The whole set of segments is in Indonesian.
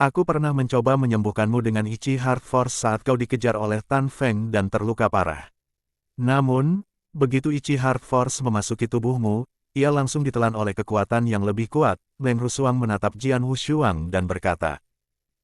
Aku pernah mencoba menyembuhkanmu dengan Ichi Heart Force saat kau dikejar oleh Tan Feng dan terluka parah. Namun, begitu Ichi Heart Force memasuki tubuhmu, ia langsung ditelan oleh kekuatan yang lebih kuat. Leng Rushuang menatap Jian Wushuang dan berkata.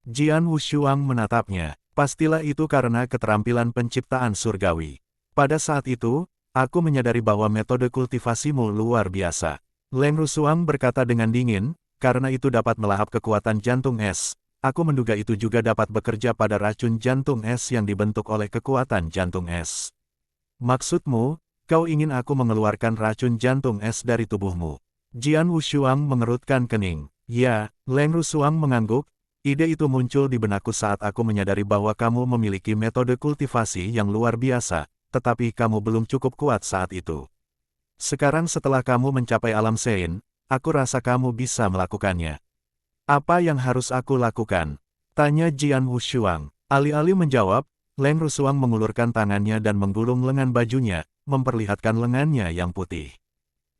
Jian Wushuang menatapnya. Pastilah itu karena keterampilan penciptaan surgawi. Pada saat itu, aku menyadari bahwa metode kultivasimu luar biasa. Leng Rushuang berkata dengan dingin, karena itu dapat melahap kekuatan jantung es. Aku menduga itu juga dapat bekerja pada racun jantung es yang dibentuk oleh kekuatan jantung es. Maksudmu, kau ingin aku mengeluarkan racun jantung es dari tubuhmu? Jian Wushuang mengerutkan kening. Ya, Leng Rushuang mengangguk. Ide itu muncul di benakku saat aku menyadari bahwa kamu memiliki metode kultivasi yang luar biasa, tetapi kamu belum cukup kuat saat itu. Sekarang setelah kamu mencapai alam Sein, aku rasa kamu bisa melakukannya. Apa yang harus aku lakukan? Tanya Jian Wushuang. Alih-alih menjawab, Leng Rushuang mengulurkan tangannya dan menggulung lengan bajunya, memperlihatkan lengannya yang putih.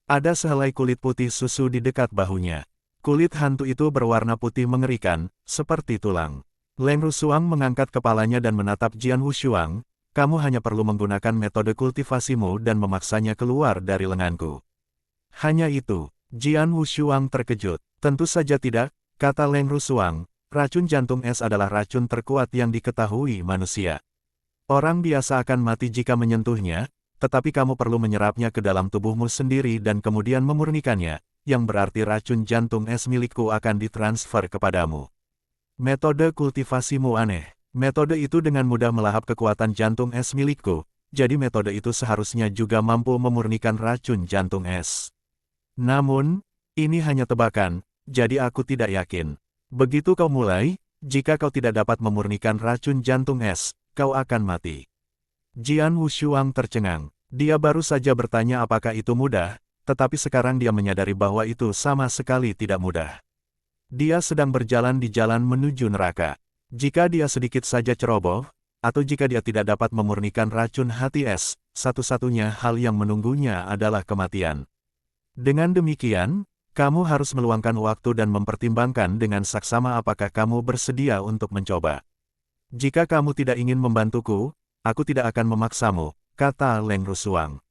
Ada sehelai kulit putih susu di dekat bahunya. Kulit hantu itu berwarna putih mengerikan, seperti tulang. Leng Rushuang mengangkat kepalanya dan menatap Jian Wushuang. Kamu hanya perlu menggunakan metode kultivasimu dan memaksanya keluar dari lenganku. Hanya itu, Jian Wushuang terkejut. Tentu saja tidak, kata Leng Rushuang. Racun jantung es adalah racun terkuat yang diketahui manusia. Orang biasa akan mati jika menyentuhnya, tetapi kamu perlu menyerapnya ke dalam tubuhmu sendiri dan kemudian memurnikannya, yang berarti racun jantung es milikku akan ditransfer kepadamu. Metode kultivasimu aneh. Metode itu dengan mudah melahap kekuatan jantung es milikku, jadi metode itu seharusnya juga mampu memurnikan racun jantung es. Namun, ini hanya tebakan, jadi aku tidak yakin. Begitu kau mulai, jika kau tidak dapat memurnikan racun jantung es, kau akan mati. Jian Wushuang tercengang. Dia baru saja bertanya apakah itu mudah, tetapi sekarang dia menyadari bahwa itu sama sekali tidak mudah. Dia sedang berjalan di jalan menuju neraka. Jika dia sedikit saja ceroboh, atau jika dia tidak dapat memurnikan racun hati es, satu-satunya hal yang menunggunya adalah kematian. Dengan demikian, kamu harus meluangkan waktu dan mempertimbangkan dengan saksama apakah kamu bersedia untuk mencoba. Jika kamu tidak ingin membantuku, aku tidak akan memaksamu, kata Leng Rushuang.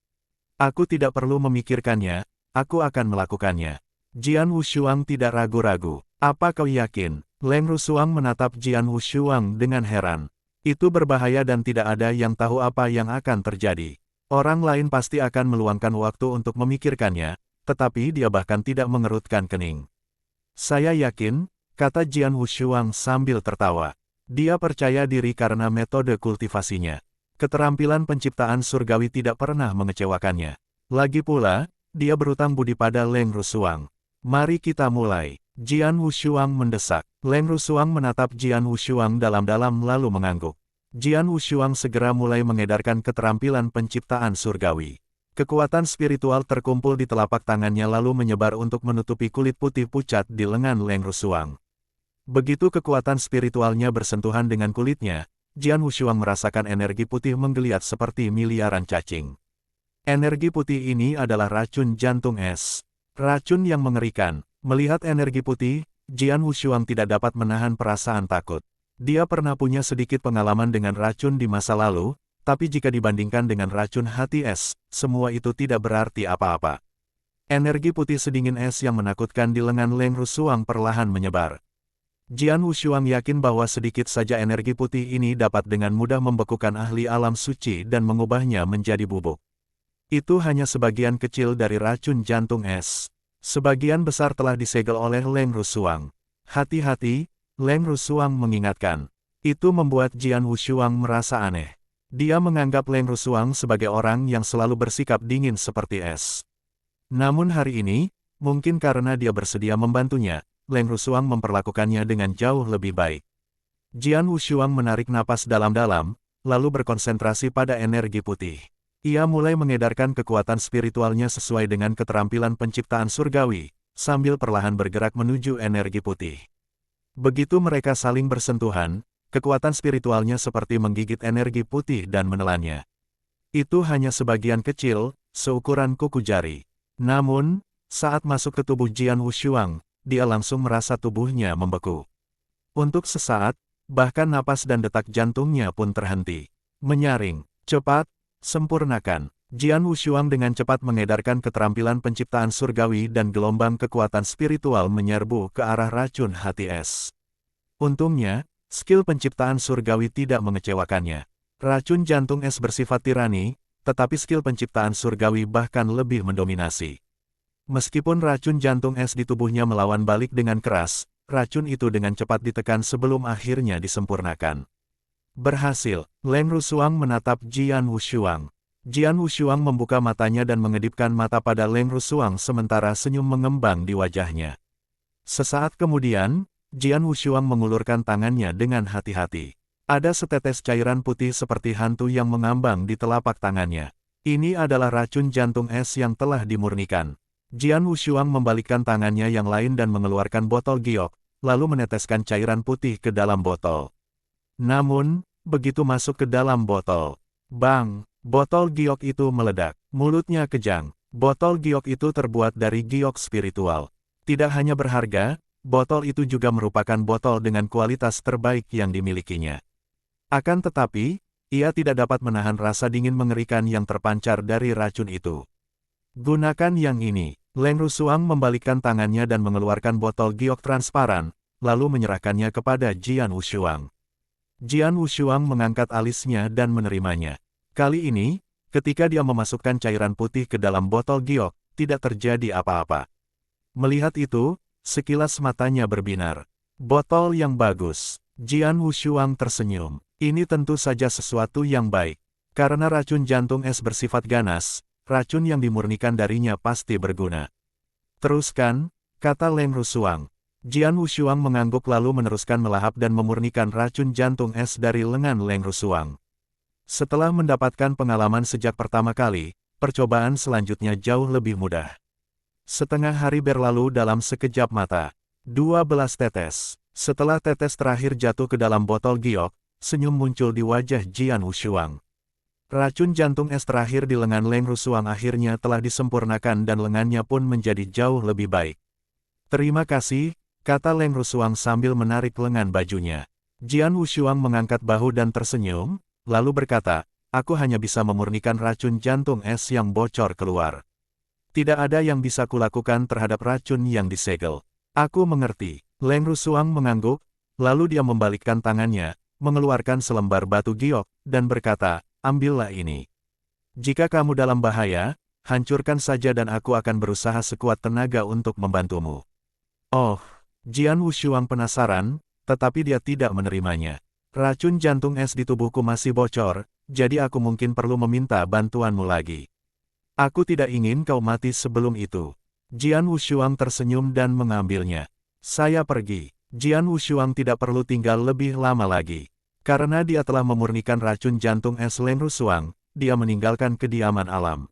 Aku tidak perlu memikirkannya, aku akan melakukannya. Jian Wushuang tidak ragu-ragu. Apa kau yakin? Leng Rushuang menatap Jian Wushuang dengan heran. Itu berbahaya dan tidak ada yang tahu apa yang akan terjadi. Orang lain pasti akan meluangkan waktu untuk memikirkannya, tetapi dia bahkan tidak mengerutkan kening. Saya yakin, kata Jian Wushuang sambil tertawa. Dia percaya diri karena metode kultivasinya. Keterampilan penciptaan surgawi tidak pernah mengecewakannya. Lagi pula, dia berutang budi pada Leng Rushuang. Mari kita mulai. Jian Wushuang mendesak. Leng Rushuang menatap Jian Wushuang dalam-dalam lalu mengangguk. Jian Wushuang segera mulai mengedarkan keterampilan penciptaan surgawi. Kekuatan spiritual terkumpul di telapak tangannya lalu menyebar untuk menutupi kulit putih pucat di lengan Leng Rushuang. Begitu kekuatan spiritualnya bersentuhan dengan kulitnya, Jian Wushuang merasakan energi putih menggeliat seperti miliaran cacing. Energi putih ini adalah racun jantung es. Racun yang mengerikan. Melihat energi putih, Jian Wushuang tidak dapat menahan perasaan takut. Dia pernah punya sedikit pengalaman dengan racun di masa lalu, tapi jika dibandingkan dengan racun hati es, semua itu tidak berarti apa-apa. Energi putih sedingin es yang menakutkan di lengan Leng Rushuang perlahan menyebar. Jian Wushuang yakin bahwa sedikit saja energi putih ini dapat dengan mudah membekukan ahli alam suci dan mengubahnya menjadi bubuk. Itu hanya sebagian kecil dari racun jantung es. Sebagian besar telah disegel oleh Leng Rushuang. Hati-hati, Leng Rushuang mengingatkan. Itu membuat Jian Wushuang merasa aneh. Dia menganggap Leng Rushuang sebagai orang yang selalu bersikap dingin seperti es. Namun hari ini, mungkin karena dia bersedia membantunya, Leng Rushuang memperlakukannya dengan jauh lebih baik. Jian Wushuang menarik napas dalam-dalam, lalu berkonsentrasi pada energi putih. Ia mulai mengedarkan kekuatan spiritualnya sesuai dengan keterampilan penciptaan surgawi, sambil perlahan bergerak menuju energi putih. Begitu mereka saling bersentuhan, kekuatan spiritualnya seperti menggigit energi putih dan menelannya. Itu hanya sebagian kecil, seukuran kuku jari. Namun, saat masuk ke tubuh Jian Wushuang, dia langsung merasa tubuhnya membeku. Untuk sesaat, bahkan napas dan detak jantungnya pun terhenti. Menyaring, cepat, sempurnakan. Jian Wushuang dengan cepat mengedarkan keterampilan penciptaan surgawi dan gelombang kekuatan spiritual menyerbu ke arah racun hati es. Untungnya, skill penciptaan surgawi tidak mengecewakannya. Racun jantung es bersifat tirani, tetapi skill penciptaan surgawi bahkan lebih mendominasi. Meskipun racun jantung es di tubuhnya melawan balik dengan keras, racun itu dengan cepat ditekan sebelum akhirnya disempurnakan. Berhasil, Leng Rushuang menatap Jian Wushuang. Jian Wushuang membuka matanya dan mengedipkan mata pada Leng Rushuang sementara senyum mengembang di wajahnya. Sesaat kemudian, Jian Wushuang mengulurkan tangannya dengan hati-hati. Ada setetes cairan putih seperti hantu yang mengambang di telapak tangannya. Ini adalah racun jantung es yang telah dimurnikan. Jian Wushuang membalikkan tangannya yang lain dan mengeluarkan botol giok, lalu meneteskan cairan putih ke dalam botol. Namun, begitu masuk ke dalam botol, bang! Botol giok itu meledak. Mulutnya kejang. Botol giok itu terbuat dari giok spiritual. Tidak hanya berharga, botol itu juga merupakan botol dengan kualitas terbaik yang dimilikinya. Akan tetapi, ia tidak dapat menahan rasa dingin mengerikan yang terpancar dari racun itu. Gunakan yang ini. Leng Rushuang membalikkan tangannya dan mengeluarkan botol giok transparan, lalu menyerahkannya kepada Jian Wushuang. Jian Wushuang mengangkat alisnya dan menerimanya. Kali ini, ketika dia memasukkan cairan putih ke dalam botol giok, tidak terjadi apa-apa. Melihat itu, sekilas matanya berbinar. Botol yang bagus. Jian Wushuang tersenyum. Ini tentu saja sesuatu yang baik. Karena racun jantung es bersifat ganas, racun yang dimurnikan darinya pasti berguna. Teruskan, kata Leng Rushuang. Jian Wushuang mengangguk lalu meneruskan melahap dan memurnikan racun jantung es dari lengan Leng Rushuang. Setelah mendapatkan pengalaman sejak pertama kali, percobaan selanjutnya jauh lebih mudah. Setengah hari berlalu dalam sekejap mata. 12 tetes. Setelah tetes terakhir jatuh ke dalam botol giok, senyum muncul di wajah Jian Wushuang. Racun jantung es terakhir di lengan Leng Rushuang akhirnya telah disempurnakan dan lengannya pun menjadi jauh lebih baik. Terima kasih, kata Leng Rushuang sambil menarik lengan bajunya. Jian Wushuang mengangkat bahu dan tersenyum, lalu berkata, aku hanya bisa memurnikan racun jantung es yang bocor keluar. Tidak ada yang bisa kulakukan terhadap racun yang disegel. Aku mengerti. Leng Rushuang mengangguk, lalu dia membalikkan tangannya, mengeluarkan selembar batu giok, dan berkata, ambillah ini. Jika kamu dalam bahaya, hancurkan saja dan aku akan berusaha sekuat tenaga untuk membantumu. Oh, Jian Wushuang penasaran, tetapi dia tidak menerimanya. Racun jantung es di tubuhku masih bocor, jadi aku mungkin perlu meminta bantuanmu lagi. Aku tidak ingin kau mati sebelum itu. Jian Wushuang tersenyum dan mengambilnya. Saya pergi. Jian Wushuang tidak perlu tinggal lebih lama lagi. Karena dia telah memurnikan racun jantung es Leng Rushuang, dia meninggalkan kediaman alam.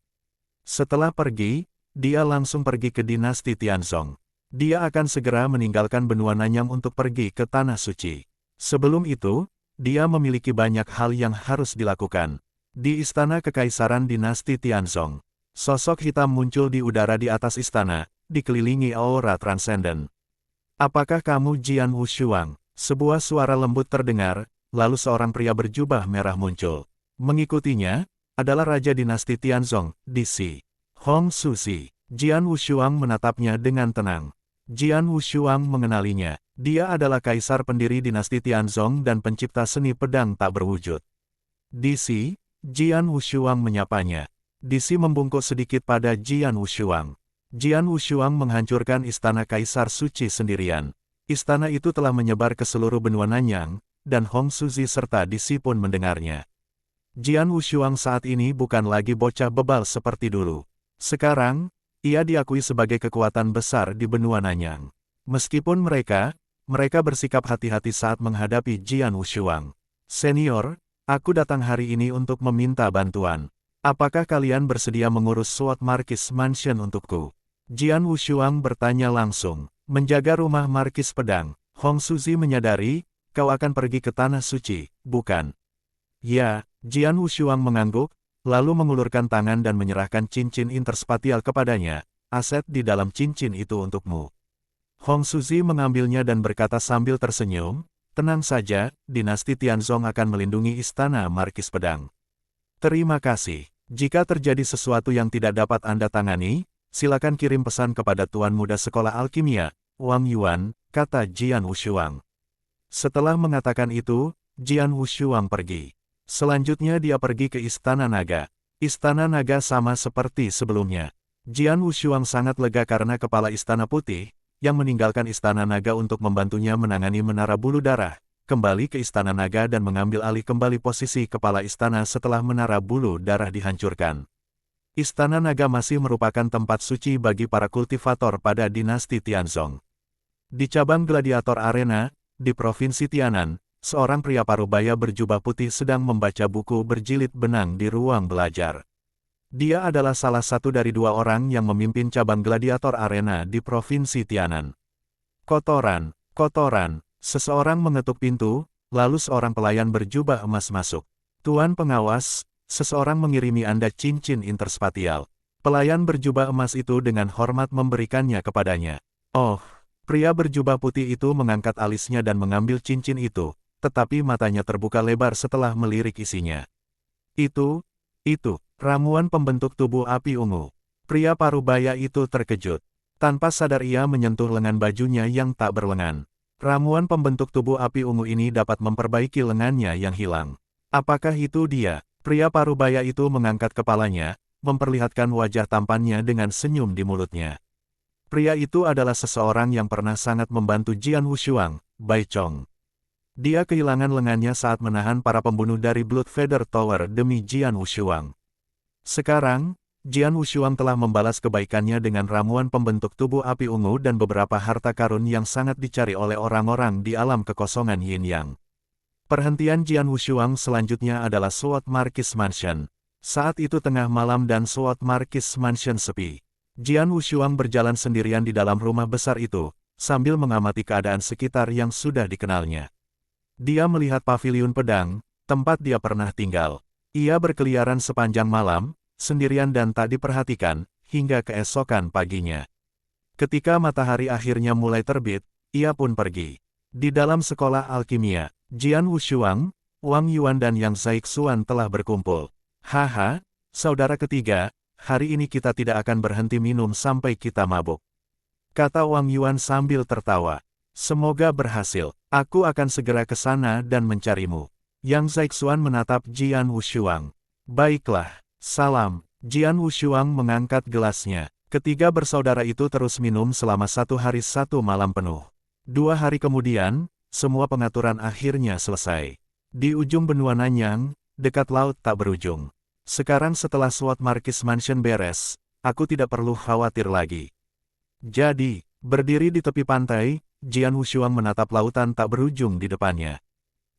Setelah pergi, dia langsung pergi ke dinasti Tianzong. Dia akan segera meninggalkan benua Nanyang untuk pergi ke Tanah Suci. Sebelum itu, dia memiliki banyak hal yang harus dilakukan. Di Istana Kekaisaran Dinasti Tianzong, sosok hitam muncul di udara di atas istana, dikelilingi aura transenden. Apakah kamu Jian Wushuang? Sebuah suara lembut terdengar, lalu seorang pria berjubah merah muncul. Mengikutinya, adalah Raja Dinasti Tianzong, Disi Hong Susi. Jian Wushuang menatapnya dengan tenang. Jian Wushuang mengenalinya. Dia adalah kaisar pendiri dinasti Tianzong dan pencipta seni pedang tak berwujud. Disi, Jian Wushuang menyapanya. Disi membungkuk sedikit pada Jian Wushuang. Jian Wushuang menghancurkan istana kaisar suci sendirian. Istana itu telah menyebar ke seluruh benua Nanyang, dan Hong Susi serta Disi pun mendengarnya. Jian Wushuang saat ini bukan lagi bocah bebal seperti dulu. Sekarang, ia diakui sebagai kekuatan besar di benua Nanyang. Meskipun mereka bersikap hati-hati saat menghadapi Jian Wushuang. Senior, aku datang hari ini untuk meminta bantuan. Apakah kalian bersedia mengurus Sword Marquis Mansion untukku? Jian Wushuang bertanya langsung. Menjaga rumah Markis Pedang, Hong Susi menyadari, kau akan pergi ke Tanah Suci, bukan? Ya, Jian Wushuang mengangguk, lalu mengulurkan tangan dan menyerahkan cincin interspatial kepadanya. Aset di dalam cincin itu untukmu. Hong Susi mengambilnya dan berkata sambil tersenyum, Tenang saja, dinasti Tianzong akan melindungi Istana Markis Pedang. Terima kasih. Jika terjadi sesuatu yang tidak dapat Anda tangani, silakan kirim pesan kepada Tuan Muda Sekolah Alkimia, Wang Yuan, kata Jian Wushuang. Setelah mengatakan itu, Jian Wushuang pergi. Selanjutnya dia pergi ke Istana Naga. Istana Naga sama seperti sebelumnya. Jian Wushuang sangat lega karena Kepala Istana Putih, yang meninggalkan Istana Naga untuk membantunya menangani Menara Bulu Darah, kembali ke Istana Naga dan mengambil alih kembali posisi Kepala Istana setelah Menara Bulu Darah dihancurkan. Istana Naga masih merupakan tempat suci bagi para kultivator pada dinasti Tianzong. Di cabang Gladiator Arena, di Provinsi Tianan, seorang pria parubaya berjubah putih sedang membaca buku berjilid benang di ruang belajar. Dia adalah salah satu dari 2 orang yang memimpin cabang Gladiator Arena di Provinsi Tianan. Kotoran, kotoran, seseorang mengetuk pintu, lalu seorang pelayan berjubah emas masuk. Tuan pengawas, seseorang mengirimi Anda cincin interspatial. Pelayan berjubah emas itu dengan hormat memberikannya kepadanya. Oh, pria berjubah putih itu mengangkat alisnya dan mengambil cincin itu, tetapi matanya terbuka lebar setelah melirik isinya. Itu, ramuan pembentuk tubuh api ungu. Pria parubaya itu terkejut. Tanpa sadar ia menyentuh lengan bajunya yang tak berlengan. Ramuan pembentuk tubuh api ungu ini dapat memperbaiki lengannya yang hilang. Apakah itu dia? Pria parubaya itu mengangkat kepalanya, memperlihatkan wajah tampannya dengan senyum di mulutnya. Pria itu adalah seseorang yang pernah sangat membantu Jian Wushuang, Bai Chong. Dia kehilangan lengannya saat menahan para pembunuh dari Blood Feather Tower demi Jian Wushuang. Sekarang, Jian Wushuang telah membalas kebaikannya dengan ramuan pembentuk tubuh api ungu dan beberapa harta karun yang sangat dicari oleh orang-orang di alam kekosongan Yin Yang. Perhentian Jian Wushuang selanjutnya adalah Sword Marquis Mansion. Saat itu tengah malam dan Sword Marquis Mansion sepi. Jian Wushuang berjalan sendirian di dalam rumah besar itu, sambil mengamati keadaan sekitar yang sudah dikenalnya. Dia melihat paviliun pedang, tempat dia pernah tinggal. Ia berkeliaran sepanjang malam, sendirian dan tak diperhatikan, hingga keesokan paginya. Ketika matahari akhirnya mulai terbit, ia pun pergi. Di dalam sekolah alkimia, Jian Wushuang, Wang Yuan dan Yang Zaixuan telah berkumpul. Haha, saudara ketiga, hari ini kita tidak akan berhenti minum sampai kita mabuk. Kata Wang Yuan sambil tertawa. Semoga berhasil, aku akan segera ke sana dan mencarimu. Yang Zaixuan menatap Jian Wushuang. Baiklah, salam. Jian Wushuang mengangkat gelasnya. Ketiga bersaudara itu terus minum selama 1 hari 1 malam penuh. 2 hari kemudian, semua pengaturan akhirnya selesai. Di ujung benua Nanyang, dekat laut tak berujung. Sekarang setelah Sword Marquis Mansion beres, aku tidak perlu khawatir lagi. Jadi, berdiri di tepi pantai, Jian Wushuang menatap lautan tak berujung di depannya.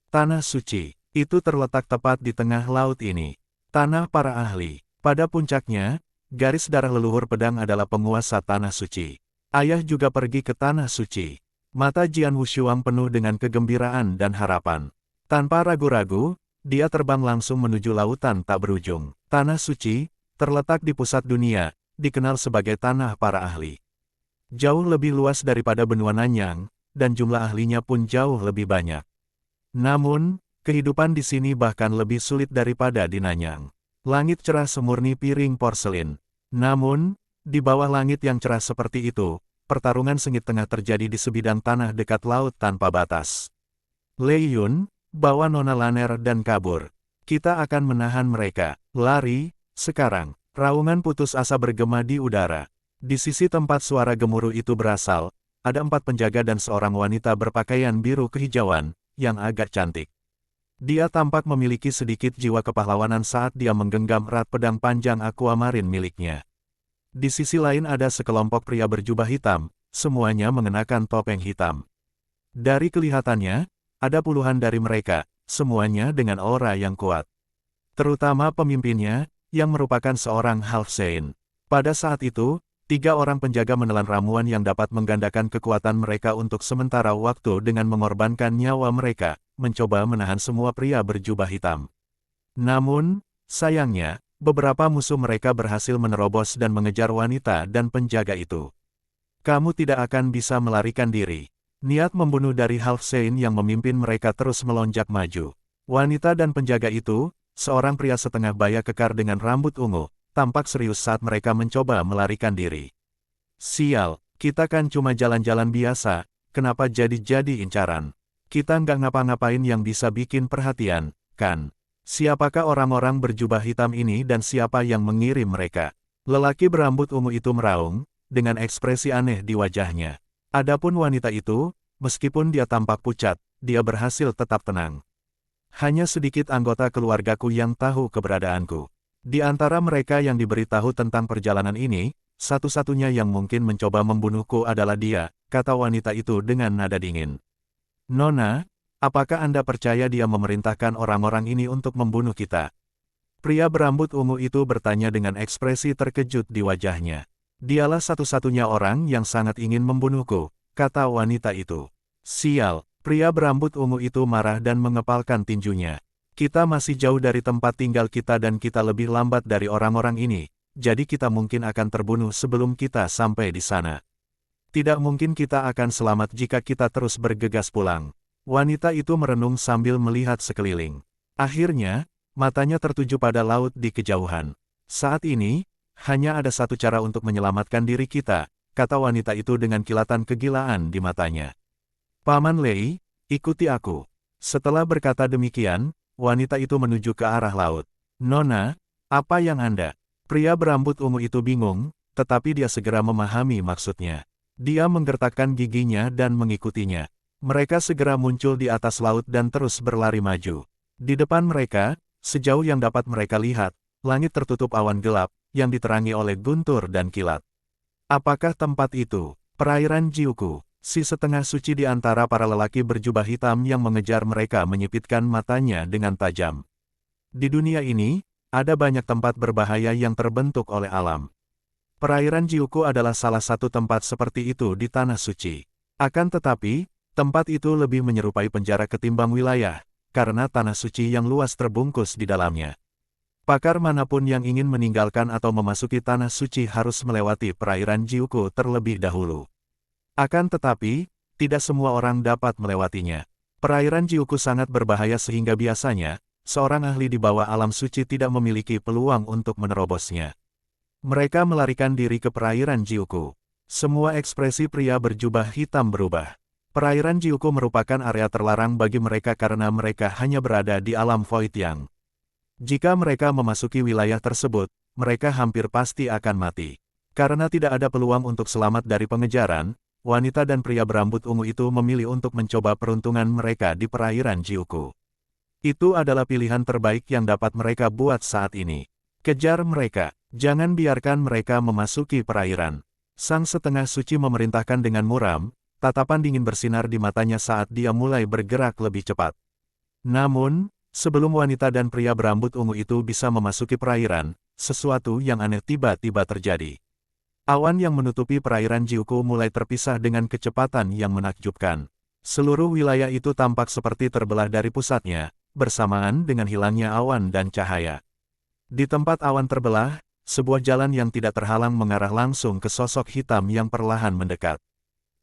Tanah suci, itu terletak tepat di tengah laut ini. Tanah para ahli. Pada puncaknya, garis darah leluhur pedang adalah penguasa tanah suci. Ayah juga pergi ke tanah suci. Mata Jian Wushuang penuh dengan kegembiraan dan harapan. Tanpa ragu-ragu, dia terbang langsung menuju lautan tak berujung. Tanah suci, terletak di pusat dunia, dikenal sebagai tanah para ahli. Jauh lebih luas daripada benua Nanyang, dan jumlah ahlinya pun jauh lebih banyak. Namun, kehidupan di sini bahkan lebih sulit daripada di Nanyang. Langit cerah semurni piring porselin. Namun, di bawah langit yang cerah seperti itu, pertarungan sengit tengah terjadi di sebidang tanah dekat laut tanpa batas. Lei Yun, bawa Nona Laner dan kabur. Kita akan menahan mereka. Lari, sekarang. Raungan putus asa bergema di udara. Di sisi tempat suara gemuruh itu berasal, ada 4 penjaga dan seorang wanita berpakaian biru kehijauan, yang agak cantik. Dia tampak memiliki sedikit jiwa kepahlawanan saat dia menggenggam erat pedang panjang aquamarine miliknya. Di sisi lain ada sekelompok pria berjubah hitam, semuanya mengenakan topeng hitam. Dari kelihatannya, ada puluhan dari mereka, semuanya dengan aura yang kuat. Terutama pemimpinnya, yang merupakan seorang half saint. Pada saat itu, 3 orang penjaga menelan ramuan yang dapat menggandakan kekuatan mereka untuk sementara waktu dengan mengorbankan nyawa mereka, mencoba menahan semua pria berjubah hitam. Namun, sayangnya, beberapa musuh mereka berhasil menerobos dan mengejar wanita dan penjaga itu. Kamu tidak akan bisa melarikan diri. Niat membunuh dari Half Saint yang memimpin mereka terus melonjak maju. Wanita dan penjaga itu, seorang pria setengah baya kekar dengan rambut ungu, tampak serius saat mereka mencoba melarikan diri. Sial, kita kan cuma jalan-jalan biasa, kenapa jadi incaran? Kita nggak ngapa-ngapain yang bisa bikin perhatian, kan? Siapakah orang-orang berjubah hitam ini dan siapa yang mengirim mereka? Lelaki berambut ungu itu meraung, dengan ekspresi aneh di wajahnya. Adapun wanita itu, meskipun dia tampak pucat, dia berhasil tetap tenang. Hanya sedikit anggota keluargaku yang tahu keberadaanku. Di antara mereka yang diberitahu tentang perjalanan ini, satu-satunya yang mungkin mencoba membunuhku adalah dia, kata wanita itu dengan nada dingin. Nona, apakah Anda percaya dia memerintahkan orang-orang ini untuk membunuh kita? Pria berambut ungu itu bertanya dengan ekspresi terkejut di wajahnya. Dialah satu-satunya orang yang sangat ingin membunuhku, kata wanita itu. Sial, pria berambut ungu itu marah dan mengepalkan tinjunya. Kita masih jauh dari tempat tinggal kita dan kita lebih lambat dari orang-orang ini, jadi kita mungkin akan terbunuh sebelum kita sampai di sana. Tidak mungkin kita akan selamat jika kita terus bergegas pulang. Wanita itu merenung sambil melihat sekeliling. Akhirnya, matanya tertuju pada laut di kejauhan. Saat ini, hanya ada satu cara untuk menyelamatkan diri kita, kata wanita itu dengan kilatan kegilaan di matanya. Paman Lei, ikuti aku. Setelah berkata demikian, wanita itu menuju ke arah laut. Nona, apa yang Anda? Pria berambut ungu itu bingung, tetapi dia segera memahami maksudnya. Dia menggertakkan giginya dan mengikutinya. Mereka segera muncul di atas laut dan terus berlari maju. Di depan mereka, sejauh yang dapat mereka lihat, langit tertutup awan gelap, yang diterangi oleh guntur dan kilat. Apakah tempat itu? Perairan Jiuku. Si setengah suci di antara para lelaki berjubah hitam yang mengejar mereka menyipitkan matanya dengan tajam. Di dunia ini, ada banyak tempat berbahaya yang terbentuk oleh alam. Perairan Jiuku adalah salah satu tempat seperti itu di Tanah Suci. Akan tetapi, tempat itu lebih menyerupai penjara ketimbang wilayah, karena Tanah Suci yang luas terbungkus di dalamnya. Pakar manapun yang ingin meninggalkan atau memasuki Tanah Suci harus melewati perairan Jiuku terlebih dahulu. Akan tetapi, tidak semua orang dapat melewatinya. Perairan Jiuku sangat berbahaya sehingga biasanya, seorang ahli di bawah alam suci tidak memiliki peluang untuk menerobosnya. Mereka melarikan diri ke perairan Jiuku. Semua ekspresi pria berjubah hitam berubah. Perairan Jiuku merupakan area terlarang bagi mereka karena mereka hanya berada di alam Void Yang. Jika mereka memasuki wilayah tersebut, mereka hampir pasti akan mati. Karena tidak ada peluang untuk selamat dari pengejaran, wanita dan pria berambut ungu itu memilih untuk mencoba peruntungan mereka di perairan Jiuku. Itu adalah pilihan terbaik yang dapat mereka buat saat ini. Kejar mereka, jangan biarkan mereka memasuki perairan. Sang setengah suci memerintahkan dengan muram, tatapan dingin bersinar di matanya saat dia mulai bergerak lebih cepat. Namun, sebelum wanita dan pria berambut ungu itu bisa memasuki perairan, sesuatu yang aneh tiba-tiba terjadi. Awan yang menutupi perairan Jiuku mulai terpisah dengan kecepatan yang menakjubkan. Seluruh wilayah itu tampak seperti terbelah dari pusatnya, bersamaan dengan hilangnya awan dan cahaya. Di tempat awan terbelah, sebuah jalan yang tidak terhalang mengarah langsung ke sosok hitam yang perlahan mendekat.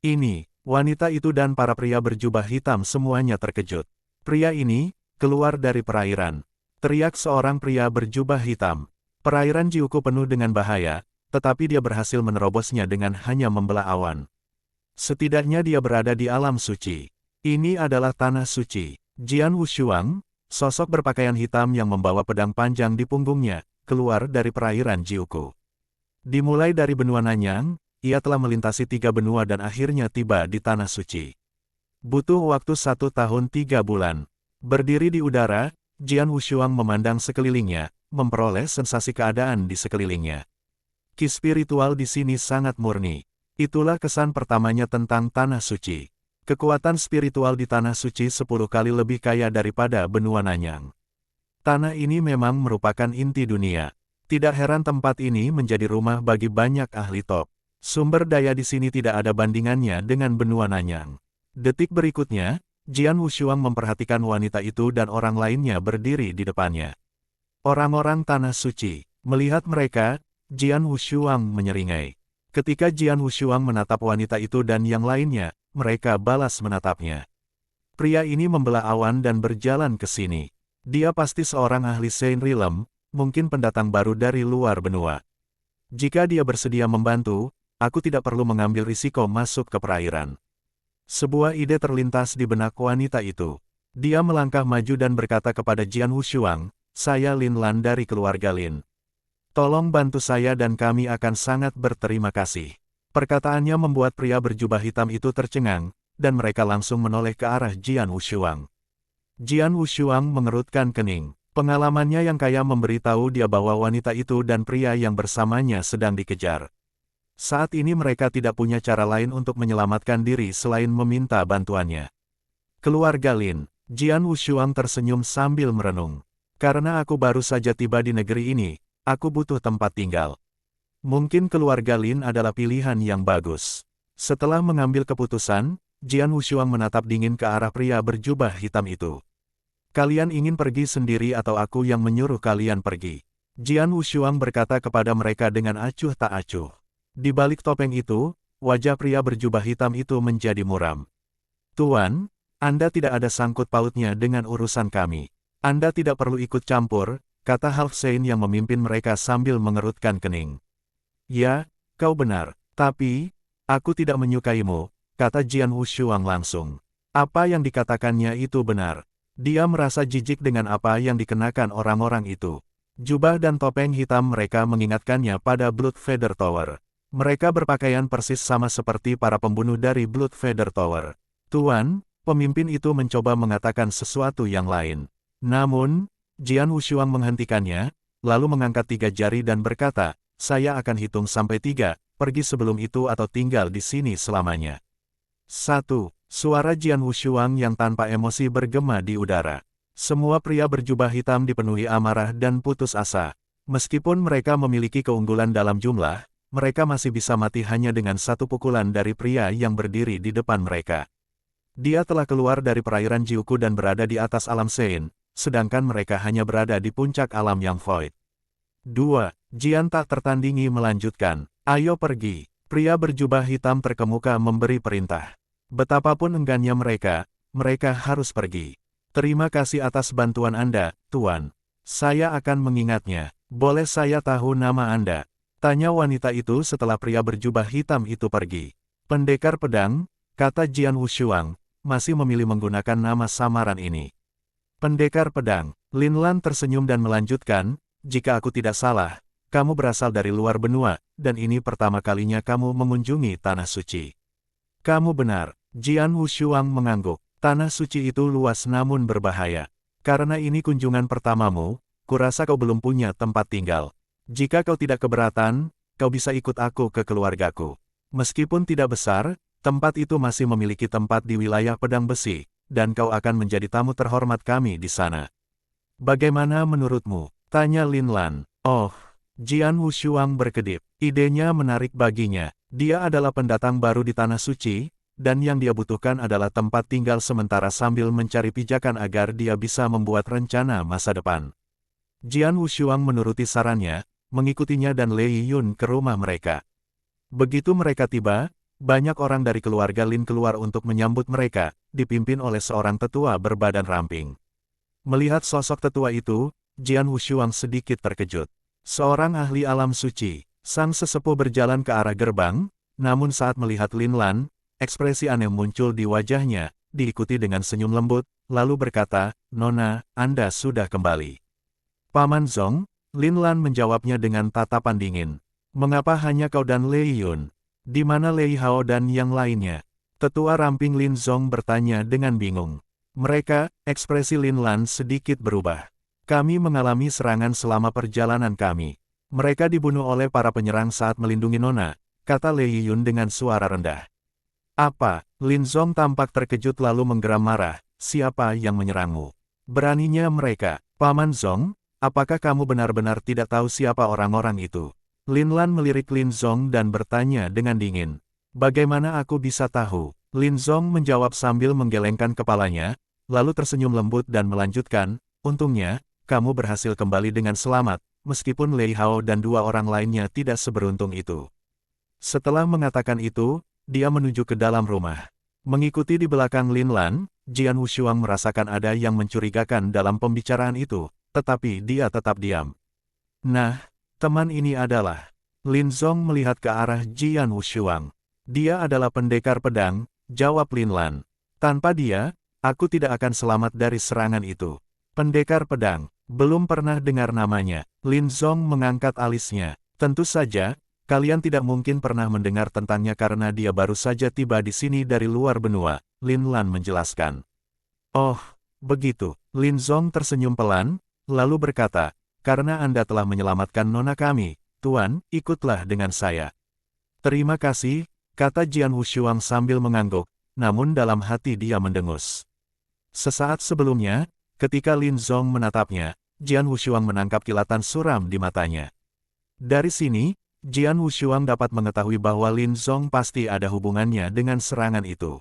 Ini, wanita itu dan para pria berjubah hitam semuanya terkejut. Pria ini keluar dari perairan. Teriak seorang pria berjubah hitam. Perairan Jiuku penuh dengan bahaya, tetapi dia berhasil menerobosnya dengan hanya membelah awan. Setidaknya dia berada di alam suci. Ini adalah Tanah Suci. Jian Wushuang, sosok berpakaian hitam yang membawa pedang panjang di punggungnya, keluar dari perairan Jiuku. Dimulai dari benua Nanyang, ia telah melintasi 3 benua dan akhirnya tiba di Tanah Suci. Butuh waktu 1 tahun 3 bulan. Berdiri di udara, Jian Wushuang memandang sekelilingnya, memperoleh sensasi keadaan di sekelilingnya. Ki spiritual di sini sangat murni. Itulah kesan pertamanya tentang Tanah Suci. Kekuatan spiritual di Tanah Suci 10 kali lebih kaya daripada benua Nanyang. Tanah ini memang merupakan inti dunia. Tidak heran tempat ini menjadi rumah bagi banyak ahli top. Sumber daya di sini tidak ada bandingannya dengan benua Nanyang. Detik berikutnya, Jian Wushuang memperhatikan wanita itu dan orang lainnya berdiri di depannya. Orang-orang Tanah Suci. Melihat mereka, Jian Wushuang menyeringai. Ketika Jian Wushuang menatap wanita itu dan yang lainnya, mereka balas menatapnya. Pria ini membelah awan dan berjalan ke sini. Dia pasti seorang ahli Sein Realm, mungkin pendatang baru dari luar benua. Jika dia bersedia membantu, aku tidak perlu mengambil risiko masuk ke perairan. Sebuah ide terlintas di benak wanita itu. Dia melangkah maju dan berkata kepada Jian Wushuang, "Saya Lin Lan dari keluarga Lin. Tolong bantu saya dan kami akan sangat berterima kasih." Perkataannya membuat pria berjubah hitam itu tercengang, dan mereka langsung menoleh ke arah Jian Wushuang. Jian Wushuang mengerutkan kening. Pengalamannya yang kaya memberitahu dia bahwa wanita itu dan pria yang bersamanya sedang dikejar. Saat ini mereka tidak punya cara lain untuk menyelamatkan diri selain meminta bantuannya. Keluarga Lin, Jian Wushuang tersenyum sambil merenung. Karena aku baru saja tiba di negeri ini, aku butuh tempat tinggal. Mungkin keluarga Lin adalah pilihan yang bagus. Setelah mengambil keputusan, Jian Wushuang menatap dingin ke arah pria berjubah hitam itu. "Kalian ingin pergi sendiri atau aku yang menyuruh kalian pergi?" Jian Wushuang berkata kepada mereka dengan acuh tak acuh. Di balik topeng itu, wajah pria berjubah hitam itu menjadi muram. "Tuan, Anda tidak ada sangkut pautnya dengan urusan kami. Anda tidak perlu ikut campur," kata Half Saint yang memimpin mereka sambil mengerutkan kening. "Ya, kau benar, tapi, aku tidak menyukaimu," kata Jian Wushuang langsung. Apa yang dikatakannya itu benar. Dia merasa jijik dengan apa yang dikenakan orang-orang itu. Jubah dan topeng hitam mereka mengingatkannya pada Blood Feather Tower. Mereka berpakaian persis sama seperti para pembunuh dari Blood Feather Tower. "Tuan," pemimpin itu mencoba mengatakan sesuatu yang lain. Namun, Jian Wushuang menghentikannya, lalu mengangkat 3 jari dan berkata, "Saya akan hitung sampai 3, pergi sebelum itu atau tinggal di sini selamanya." 1. Suara Jian Wushuang yang tanpa emosi bergema di udara. Semua pria berjubah hitam dipenuhi amarah dan putus asa. Meskipun mereka memiliki keunggulan dalam jumlah, mereka masih bisa mati hanya dengan 1 pukulan dari pria yang berdiri di depan mereka. Dia telah keluar dari perairan Jiuku dan berada di atas alam Sein, sedangkan mereka hanya berada di puncak alam yang void. 2. Jian tak tertandingi melanjutkan, "Ayo pergi." Pria berjubah hitam terkemuka memberi perintah. Betapapun enggannya mereka harus pergi. "Terima kasih atas bantuan Anda, Tuan. Saya akan mengingatnya. Boleh saya tahu nama Anda?" tanya wanita itu setelah pria berjubah hitam itu pergi. "Pendekar pedang," kata Jian Wushuang, masih memilih menggunakan nama samaran ini. "Pendekar pedang." Lin Lan tersenyum dan melanjutkan, "Jika aku tidak salah, kamu berasal dari luar benua, dan ini pertama kalinya kamu mengunjungi Tanah Suci." "Kamu benar." Jian Wushuang mengangguk. "Tanah Suci itu luas namun berbahaya. Karena ini kunjungan pertamamu, kurasa kau belum punya tempat tinggal. Jika kau tidak keberatan, kau bisa ikut aku ke keluargaku. Meskipun tidak besar, tempat itu masih memiliki tempat di wilayah pedang besi, dan kau akan menjadi tamu terhormat kami di sana. Bagaimana menurutmu?" tanya Lin Lan. "Oh." Jian Wushuang berkedip. Idenya menarik baginya. Dia adalah pendatang baru di Tanah Suci, dan yang dia butuhkan adalah tempat tinggal sementara sambil mencari pijakan agar dia bisa membuat rencana masa depan. Jian Wushuang menuruti sarannya, mengikutinya dan Lei Yun ke rumah mereka. Begitu mereka tiba, banyak orang dari keluarga Lin keluar untuk menyambut mereka, dipimpin oleh seorang tetua berbadan ramping. Melihat sosok tetua itu, Jian Wushuang sedikit terkejut. Seorang ahli alam suci, sang sesepuh berjalan ke arah gerbang, namun saat melihat Lin Lan, ekspresi aneh muncul di wajahnya, diikuti dengan senyum lembut, lalu berkata, "Nona, Anda sudah kembali." "Paman Zong," Lin Lan menjawabnya dengan tatapan dingin. "Mengapa hanya kau dan Lei Yun? Di mana Lei Hao dan yang lainnya?" Tetua ramping Lin Zong bertanya dengan bingung. "Mereka," ekspresi Lin Lan sedikit berubah. "Kami mengalami serangan selama perjalanan kami. Mereka dibunuh oleh para penyerang saat melindungi Nona," kata Lei Yun dengan suara rendah. "Apa?" Lin Zong tampak terkejut lalu menggeram marah. "Siapa yang menyerangmu? Beraninya mereka." "Paman Zong, apakah kamu benar-benar tidak tahu siapa orang-orang itu?" Lin Lan melirik Lin Zong dan bertanya dengan dingin. "Bagaimana aku bisa tahu?" Lin Zong menjawab sambil menggelengkan kepalanya, lalu tersenyum lembut dan melanjutkan, "Untungnya, kamu berhasil kembali dengan selamat, meskipun Lei Hao dan 2 orang lainnya tidak seberuntung itu." Setelah mengatakan itu, dia menuju ke dalam rumah. Mengikuti di belakang Lin Lan, Jian Wushuang merasakan ada yang mencurigakan dalam pembicaraan itu, tetapi dia tetap diam. Nah, teman ini adalah... Lin Zong melihat ke arah Jian Wushuang. Dia adalah pendekar pedang, jawab Lin Lan. Tanpa dia, aku tidak akan selamat dari serangan itu. Pendekar pedang, belum pernah dengar namanya. Lin Zong mengangkat alisnya. Tentu saja, kalian tidak mungkin pernah mendengar tentangnya karena dia baru saja tiba di sini dari luar benua, Lin Lan menjelaskan. Oh, begitu. Lin Zong tersenyum pelan, lalu berkata, karena Anda telah menyelamatkan nona kami, Tuan, ikutlah dengan saya. Terima kasih, kata Jian Wushuang sambil mengangguk, namun dalam hati dia mendengus. Sesaat sebelumnya, ketika Lin Zong menatapnya, Jian Wushuang menangkap kilatan suram di matanya. Dari sini, Jian Wushuang dapat mengetahui bahwa Lin Zong pasti ada hubungannya dengan serangan itu.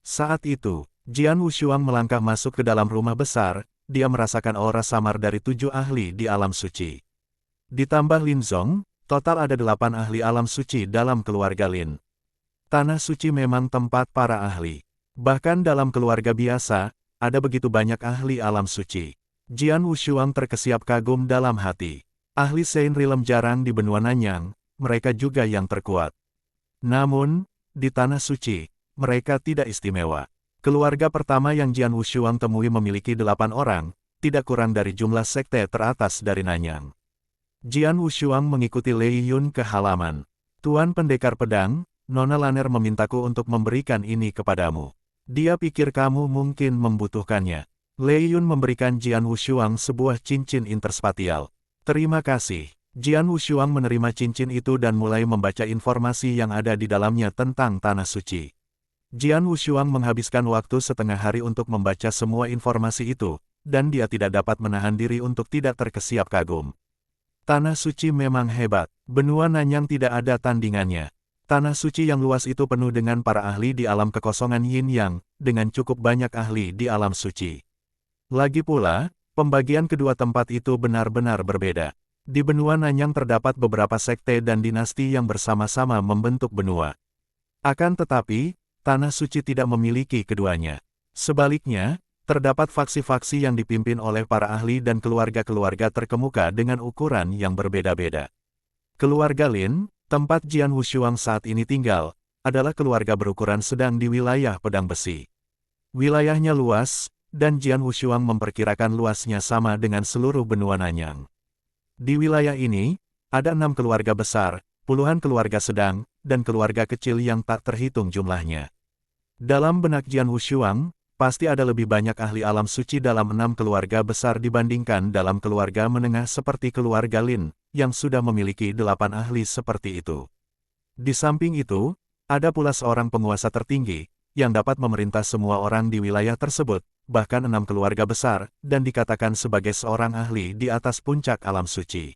Saat itu, Jian Wushuang melangkah masuk ke dalam rumah besar, dia merasakan aura samar dari 7 ahli di alam suci. Ditambah Lin Zong, total ada 8 ahli alam suci dalam keluarga Lin. Tanah suci memang tempat para ahli. Bahkan dalam keluarga biasa, ada begitu banyak ahli alam suci. Jian Wushuang terkesiap kagum dalam hati. Ahli Sein Rilem jarang di benua Nanyang, mereka juga yang terkuat. Namun, di tanah suci, mereka tidak istimewa. Keluarga pertama yang Jian Wushuang temui memiliki 8 orang, tidak kurang dari jumlah sekte teratas dari Nanyang. Jian Wushuang mengikuti Lei Yun ke halaman. Tuan pendekar pedang, Nona Laner memintaku untuk memberikan ini kepadamu. Dia pikir kamu mungkin membutuhkannya. Lei Yun memberikan Jian Wushuang sebuah cincin interspatial. Terima kasih. Jian Wushuang menerima cincin itu dan mulai membaca informasi yang ada di dalamnya tentang tanah suci. Jian Wushuang menghabiskan waktu setengah hari untuk membaca semua informasi itu, dan dia tidak dapat menahan diri untuk tidak terkesiap kagum. Tanah suci memang hebat, benua Nanyang tidak ada tandingannya. Tanah suci yang luas itu penuh dengan para ahli di alam kekosongan Yin Yang, dengan cukup banyak ahli di alam suci. Lagi pula, pembagian kedua tempat itu benar-benar berbeda. Di benua Nanyang terdapat beberapa sekte dan dinasti yang bersama-sama membentuk benua. Akan tetapi, tanah suci tidak memiliki keduanya. Sebaliknya, terdapat faksi-faksi yang dipimpin oleh para ahli dan keluarga-keluarga terkemuka dengan ukuran yang berbeda-beda. Keluarga Lin, tempat Jian Wushuang saat ini tinggal, adalah keluarga berukuran sedang di wilayah pedang besi. Wilayahnya luas, dan Jian Wushuang memperkirakan luasnya sama dengan seluruh benua Nanyang. Di wilayah ini, ada 6 keluarga besar, puluhan keluarga sedang, dan keluarga kecil yang tak terhitung jumlahnya. Dalam benak Jian Wushuang, pasti ada lebih banyak ahli alam suci dalam 6 keluarga besar dibandingkan dalam keluarga menengah seperti keluarga Lin, yang sudah memiliki 8 ahli seperti itu. Di samping itu, ada pula seorang penguasa tertinggi, yang dapat memerintah semua orang di wilayah tersebut, bahkan 6 keluarga besar, dan dikatakan sebagai seorang ahli di atas puncak alam suci.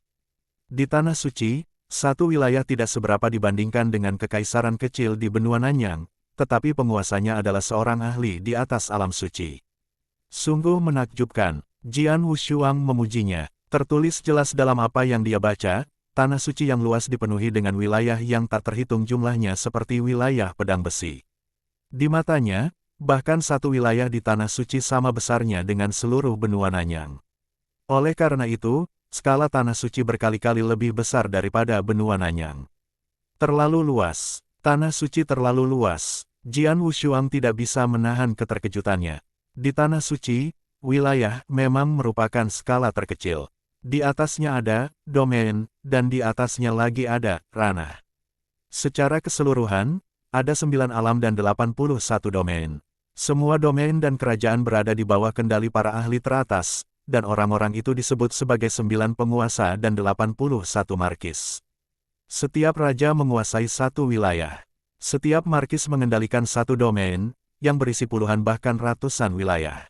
Di tanah suci, satu wilayah tidak seberapa dibandingkan dengan kekaisaran kecil di benua Nanyang, tetapi penguasanya adalah seorang ahli di atas alam suci. Sungguh menakjubkan, Jian Wushuang memujinya. Tertulis jelas dalam apa yang dia baca, tanah suci yang luas dipenuhi dengan wilayah yang tak terhitung jumlahnya seperti wilayah pedang besi. Di matanya, bahkan satu wilayah di tanah suci sama besarnya dengan seluruh benua Nanyang. Oleh karena itu, skala tanah suci berkali-kali lebih besar daripada benua Nanyang. Terlalu luas, tanah suci terlalu luas, Jian Wushuang tidak bisa menahan keterkejutannya. Di tanah suci, wilayah memang merupakan skala terkecil. Di atasnya ada domain, dan di atasnya lagi ada ranah. Secara keseluruhan, ada 9 alam dan 81 domain. Semua domain dan kerajaan berada di bawah kendali para ahli teratas, dan orang-orang itu disebut sebagai 9 penguasa dan 81 markis. Setiap raja menguasai satu wilayah. Setiap markis mengendalikan satu domain, yang berisi puluhan bahkan ratusan wilayah.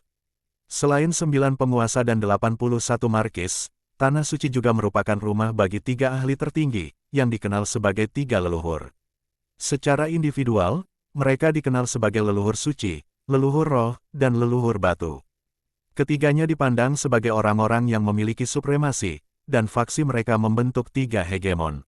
Selain 9 penguasa dan 81 markis, Tanah Suci juga merupakan rumah bagi 3 ahli tertinggi, yang dikenal sebagai 3 leluhur. Secara individual, mereka dikenal sebagai leluhur suci, leluhur roh, dan leluhur batu. Ketiganya dipandang sebagai orang-orang yang memiliki supremasi, dan faksi mereka membentuk 3 hegemon.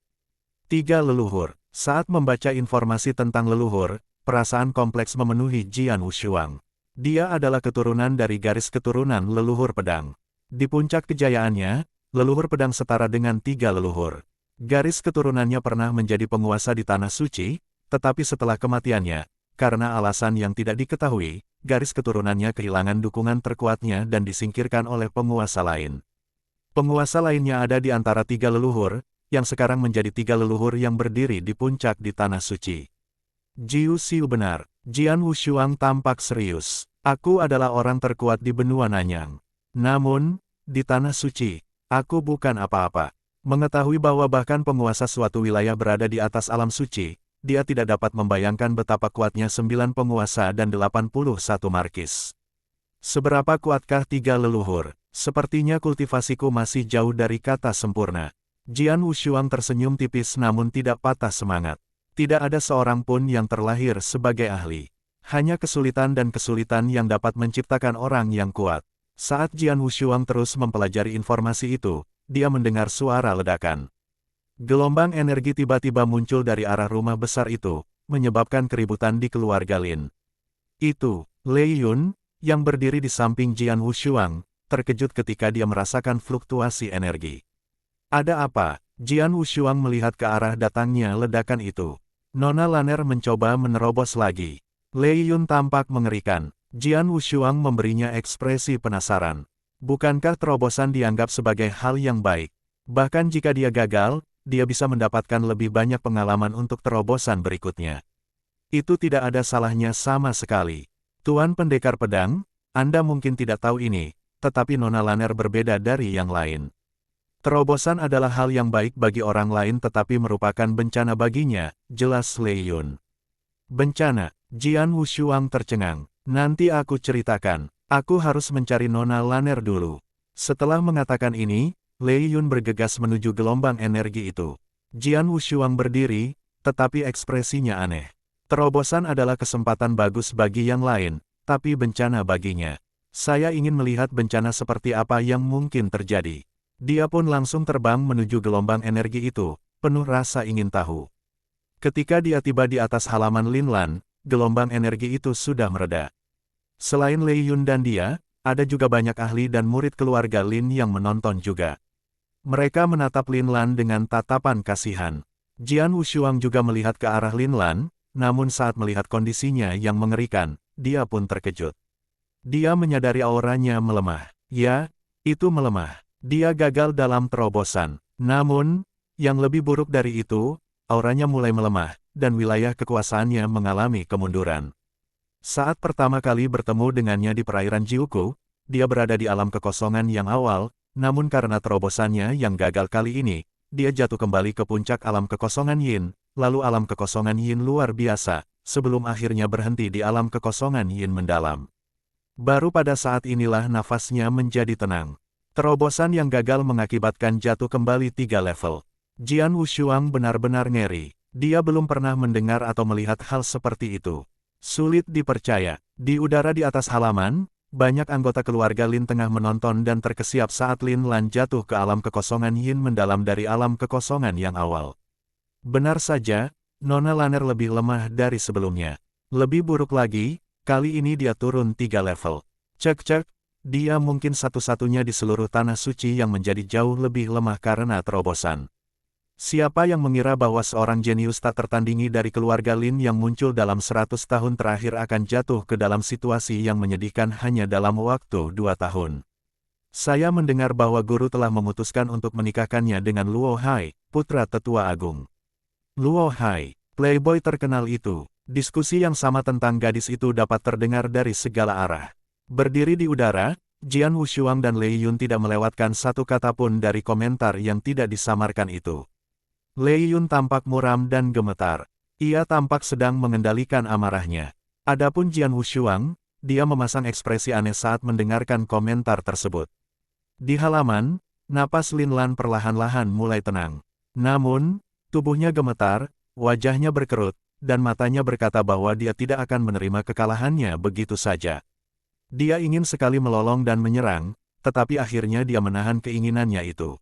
3 leluhur, Saat membaca informasi tentang leluhur, perasaan kompleks memenuhi Jian Wushuang. Dia adalah keturunan dari garis keturunan leluhur pedang. Di puncak kejayaannya, leluhur pedang setara dengan 3 leluhur. Garis keturunannya pernah menjadi penguasa di Tanah Suci, tetapi setelah kematiannya, karena alasan yang tidak diketahui, garis keturunannya kehilangan dukungan terkuatnya dan disingkirkan oleh penguasa lain. Penguasa lainnya ada di antara 3 leluhur, yang sekarang menjadi 3 leluhur yang berdiri di puncak di Tanah Suci. Jiu Xiu benar, Jian Wushuang tampak serius. Aku adalah orang terkuat di benua Nanyang. Namun, di Tanah Suci, aku bukan apa-apa. Mengetahui bahwa bahkan penguasa suatu wilayah berada di atas alam suci, dia tidak dapat membayangkan betapa kuatnya 9 penguasa dan 81 markis. Seberapa kuatkah 3 leluhur? Sepertinya kultivasiku masih jauh dari kata sempurna. Jian Wushuang tersenyum tipis namun tidak patah semangat. Tidak ada seorang pun yang terlahir sebagai ahli. Hanya kesulitan dan kesulitan yang dapat menciptakan orang yang kuat. Saat Jian Wushuang terus mempelajari informasi itu, dia mendengar suara ledakan. Gelombang energi tiba-tiba muncul dari arah rumah besar itu, menyebabkan keributan di keluarga Lin. Itu, Lei Yun, yang berdiri di samping Jian Wushuang, terkejut ketika dia merasakan fluktuasi energi. Ada apa? Jian Wushuang melihat ke arah datangnya ledakan itu. Nona Lanner mencoba menerobos lagi. Lei Yun tampak mengerikan. Jian Wushuang memberinya ekspresi penasaran. Bukankah terobosan dianggap sebagai hal yang baik? Bahkan jika dia gagal, dia bisa mendapatkan lebih banyak pengalaman untuk terobosan berikutnya. Itu tidak ada salahnya sama sekali. Tuan Pendekar Pedang, Anda mungkin tidak tahu ini, tetapi Nona Lanner berbeda dari yang lain. Terobosan adalah hal yang baik bagi orang lain tetapi merupakan bencana baginya, jelas Lei Yun. Bencana, Jian Wushuang tercengang. Nanti aku ceritakan, aku harus mencari Nona Lanner dulu. Setelah mengatakan ini, Lei Yun bergegas menuju gelombang energi itu. Jian Wushuang berdiri, tetapi ekspresinya aneh. Terobosan adalah kesempatan bagus bagi yang lain, tapi bencana baginya. Saya ingin melihat bencana seperti apa yang mungkin terjadi. Dia pun langsung terbang menuju gelombang energi itu, penuh rasa ingin tahu. Ketika dia tiba di atas halaman Linlan, gelombang energi itu sudah mereda. Selain Lei Yun dan dia, ada juga banyak ahli dan murid keluarga Lin yang menonton juga. Mereka menatap Linlan dengan tatapan kasihan. Jian Wushuang juga melihat ke arah Linlan, namun saat melihat kondisinya yang mengerikan, dia pun terkejut. Dia menyadari auranya melemah. Ya, itu melemah. Dia gagal dalam terobosan. Namun, yang lebih buruk dari itu, auranya mulai melemah, dan wilayah kekuasaannya mengalami kemunduran. Saat pertama kali bertemu dengannya di perairan Jiuku, dia berada di alam kekosongan yang awal, namun karena terobosannya yang gagal kali ini, dia jatuh kembali ke puncak alam kekosongan Yin, lalu alam kekosongan Yin luar biasa, sebelum akhirnya berhenti di alam kekosongan Yin mendalam. Baru pada saat inilah nafasnya menjadi tenang. Terobosan yang gagal mengakibatkan jatuh kembali 3 level. Jian Wushuang benar-benar ngeri. Dia belum pernah mendengar atau melihat hal seperti itu. Sulit dipercaya. Di udara di atas halaman, banyak anggota keluarga Lin tengah menonton dan terkesiap saat Lin Lan jatuh ke alam kekosongan Yin mendalam dari alam kekosongan yang awal. Benar saja, Nona Lanner lebih lemah dari sebelumnya. Lebih buruk lagi, kali ini dia turun 3 level. Cek-cek. Dia mungkin satu-satunya di seluruh Tanah Suci yang menjadi jauh lebih lemah karena terobosan. Siapa yang mengira bahwa seorang jenius tak tertandingi dari keluarga Lin yang muncul dalam 100 tahun terakhir akan jatuh ke dalam situasi yang menyedihkan hanya dalam waktu 2 tahun. Saya mendengar bahwa guru telah memutuskan untuk menikahkannya dengan Luo Hai, putra tetua agung. Luo Hai, playboy terkenal itu. Diskusi yang sama tentang gadis itu dapat terdengar dari segala arah. Berdiri di udara, Jian Wushuang dan Lei Yun tidak melewatkan satu kata pun dari komentar yang tidak disamarkan itu. Lei Yun tampak muram dan gemetar. Ia tampak sedang mengendalikan amarahnya. Adapun Jian Wushuang, dia memasang ekspresi aneh saat mendengarkan komentar tersebut. Di halaman, napas Lin Lan perlahan-lahan mulai tenang. Namun, tubuhnya gemetar, wajahnya berkerut, dan matanya berkata bahwa dia tidak akan menerima kekalahannya begitu saja. Dia ingin sekali melolong dan menyerang, tetapi akhirnya dia menahan keinginannya itu.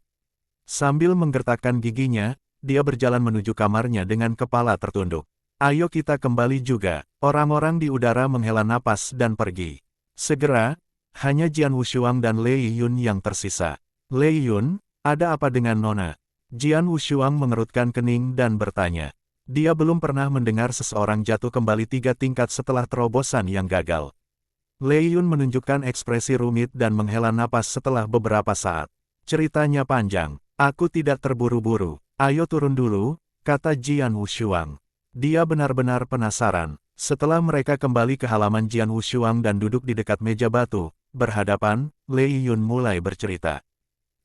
Sambil menggertakkan giginya, dia berjalan menuju kamarnya dengan kepala tertunduk. Ayo kita kembali juga. Orang-orang di udara menghela napas dan pergi. Segera, hanya Jian Wushuang dan Lei Yun yang tersisa. Lei Yun, ada apa dengan Nona? Jian Wushuang mengerutkan kening dan bertanya. Dia belum pernah mendengar seseorang jatuh kembali 3 tingkat setelah terobosan yang gagal. Lei Yun menunjukkan ekspresi rumit dan menghela napas setelah beberapa saat. Ceritanya panjang. Aku tidak terburu-buru. Ayo turun dulu, kata Jian Wushuang. Dia benar-benar penasaran. Setelah mereka kembali ke halaman Jian Wushuang dan duduk di dekat meja batu, berhadapan, Lei Yun mulai bercerita.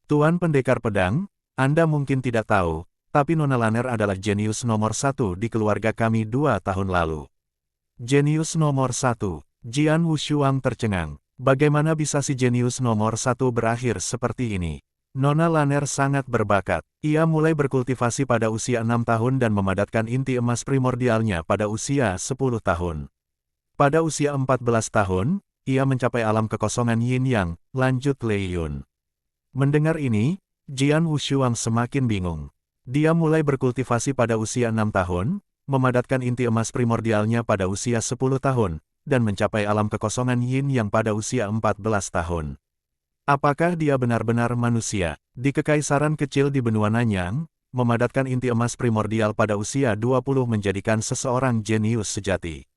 Tuan Pendekar Pedang, Anda mungkin tidak tahu, tapi Nona Lanner adalah jenius nomor 1 di keluarga kami 2 tahun lalu. Jenius nomor 1, Jian Wushuang tercengang. Bagaimana bisa si jenius nomor 1 berakhir seperti ini? Nona Lanner sangat berbakat. Ia mulai berkultivasi pada usia 6 tahun dan memadatkan inti emas primordialnya pada usia 10 tahun. Pada usia 14 tahun, ia mencapai alam kekosongan Yin Yang, lanjut Lei Yun. Mendengar ini, Jian Wushuang semakin bingung. Dia mulai berkultivasi pada usia 6 tahun, memadatkan inti emas primordialnya pada usia 10 tahun, dan mencapai alam kekosongan Yin Yang pada usia 14 tahun. Apakah dia benar-benar manusia? Di kekaisaran kecil di benua Nanyang, memadatkan inti emas primordial pada usia 20 menjadikan seseorang jenius sejati.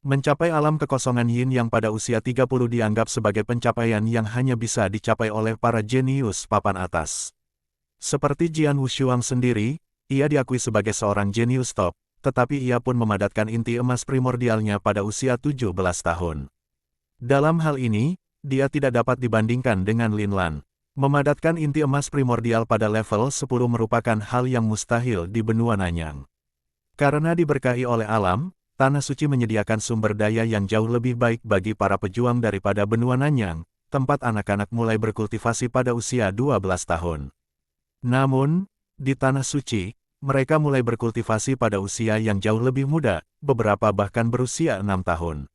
Mencapai alam kekosongan Yin Yang pada usia 30 dianggap sebagai pencapaian yang hanya bisa dicapai oleh para jenius papan atas. Seperti Jian Wushuang sendiri, ia diakui sebagai seorang jenius top, tetapi ia pun memadatkan inti emas primordialnya pada usia 17 tahun. Dalam hal ini, dia tidak dapat dibandingkan dengan Lin Lan. Memadatkan inti emas primordial pada level 10 merupakan hal yang mustahil di benua Nanyang. Karena diberkahi oleh alam, Tanah Suci menyediakan sumber daya yang jauh lebih baik bagi para pejuang daripada benua Nanyang, tempat anak-anak mulai berkultivasi pada usia 12 tahun. Namun, di Tanah Suci, mereka mulai berkultivasi pada usia yang jauh lebih muda, beberapa bahkan berusia 6 tahun.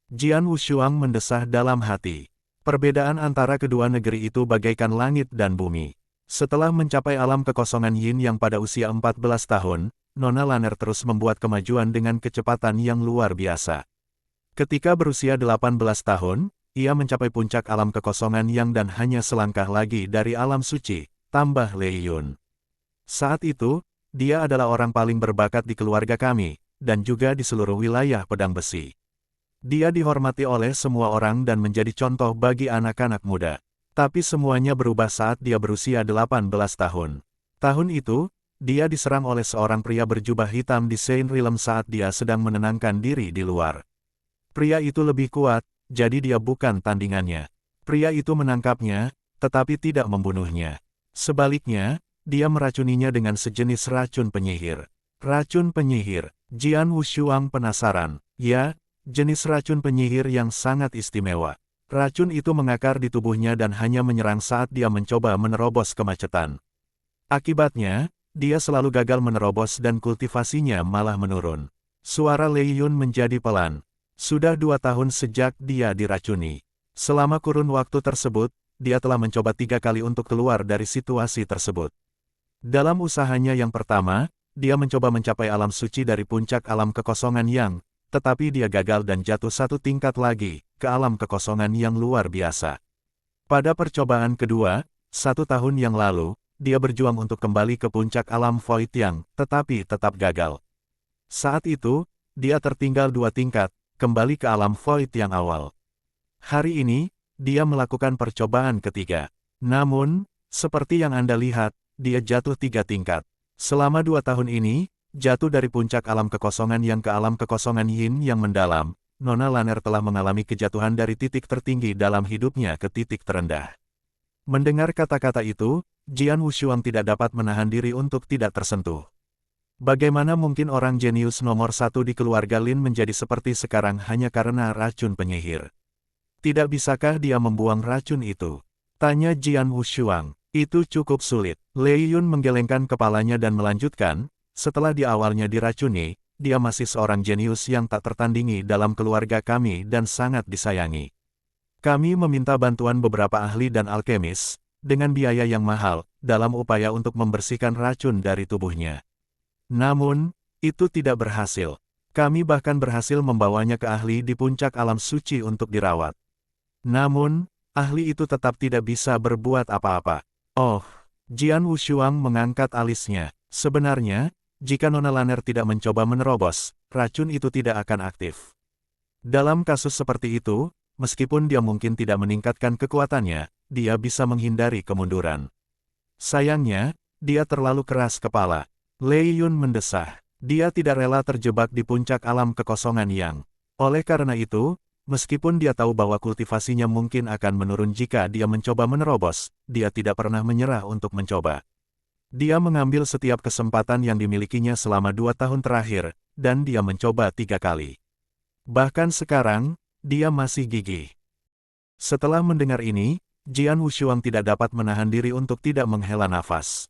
Jian Wushuang mendesah dalam hati. Perbedaan antara kedua negeri itu bagaikan langit dan bumi. Setelah mencapai alam kekosongan Yin Yang pada usia 14 tahun, Nona Lanner terus membuat kemajuan dengan kecepatan yang luar biasa. Ketika berusia 18 tahun, ia mencapai puncak alam kekosongan Yang dan hanya selangkah lagi dari alam suci, tambah Lei Yun. Saat itu, dia adalah orang paling berbakat di keluarga kami, dan juga di seluruh wilayah pedang besi. Dia dihormati oleh semua orang dan menjadi contoh bagi anak-anak muda. Tapi semuanya berubah saat dia berusia 18 tahun. Tahun itu, dia diserang oleh seorang pria berjubah hitam di Saint Realm saat dia sedang menenangkan diri di luar. Pria itu lebih kuat, jadi dia bukan tandingannya. Pria itu menangkapnya, tetapi tidak membunuhnya. Sebaliknya, dia meracuninya dengan sejenis racun penyihir. Racun penyihir. Jian Wushuang penasaran. Ya, jenis racun penyihir yang sangat istimewa. Racun itu mengakar di tubuhnya dan hanya menyerang saat dia mencoba menerobos kemacetan. Akibatnya, dia selalu gagal menerobos dan kultivasinya malah menurun. Suara Lei Yun menjadi pelan. Sudah 2 tahun sejak dia diracuni. Selama kurun waktu tersebut, dia telah mencoba 3 kali untuk keluar dari situasi tersebut. Dalam usahanya yang pertama, dia mencoba mencapai alam suci dari puncak alam kekosongan Yang, tetapi dia gagal dan jatuh 1 tingkat lagi, ke alam kekosongan yang luar biasa. Pada percobaan kedua, 1 tahun yang lalu, dia berjuang untuk kembali ke puncak alam Void Yang, tetapi tetap gagal. Saat itu, dia tertinggal 2 tingkat, kembali ke alam Void yang awal. Hari ini, dia melakukan percobaan ketiga. Namun, seperti yang Anda lihat, dia jatuh 3 tingkat. Selama 2 tahun ini, jatuh dari puncak alam kekosongan Yang ke alam kekosongan Yin yang mendalam, Nona Lanner telah mengalami kejatuhan dari titik tertinggi dalam hidupnya ke titik terendah. Mendengar kata-kata itu, Jian Wushuang tidak dapat menahan diri untuk tidak tersentuh. Bagaimana mungkin orang jenius nomor 1 di keluarga Lin menjadi seperti sekarang hanya karena racun penyihir? Tidak bisakah dia membuang racun itu? Tanya Jian Wushuang. Itu cukup sulit. Lei Yun menggelengkan kepalanya dan melanjutkan, setelah di awalnya diracuni, dia masih seorang jenius yang tak tertandingi dalam keluarga kami dan sangat disayangi. Kami meminta bantuan beberapa ahli dan alkemis, dengan biaya yang mahal, dalam upaya untuk membersihkan racun dari tubuhnya. Namun, itu tidak berhasil. Kami bahkan berhasil membawanya ke ahli di puncak alam suci untuk dirawat. Namun, ahli itu tetap tidak bisa berbuat apa-apa. Oh, Jian Wushuang mengangkat alisnya. Sebenarnya, jika Nona Lanner tidak mencoba menerobos, racun itu tidak akan aktif. Dalam kasus seperti itu, meskipun dia mungkin tidak meningkatkan kekuatannya, dia bisa menghindari kemunduran. Sayangnya, dia terlalu keras kepala. Lei Yun mendesah. Dia tidak rela terjebak di puncak alam kekosongan yang. Oleh karena itu, meskipun dia tahu bahwa kultivasinya mungkin akan menurun jika dia mencoba menerobos, dia tidak pernah menyerah untuk mencoba. Dia mengambil setiap kesempatan yang dimilikinya selama 2 tahun terakhir, dan dia mencoba 3 kali. Bahkan sekarang, dia masih gigih. Setelah mendengar ini, Jian Wushuang tidak dapat menahan diri untuk tidak menghela nafas.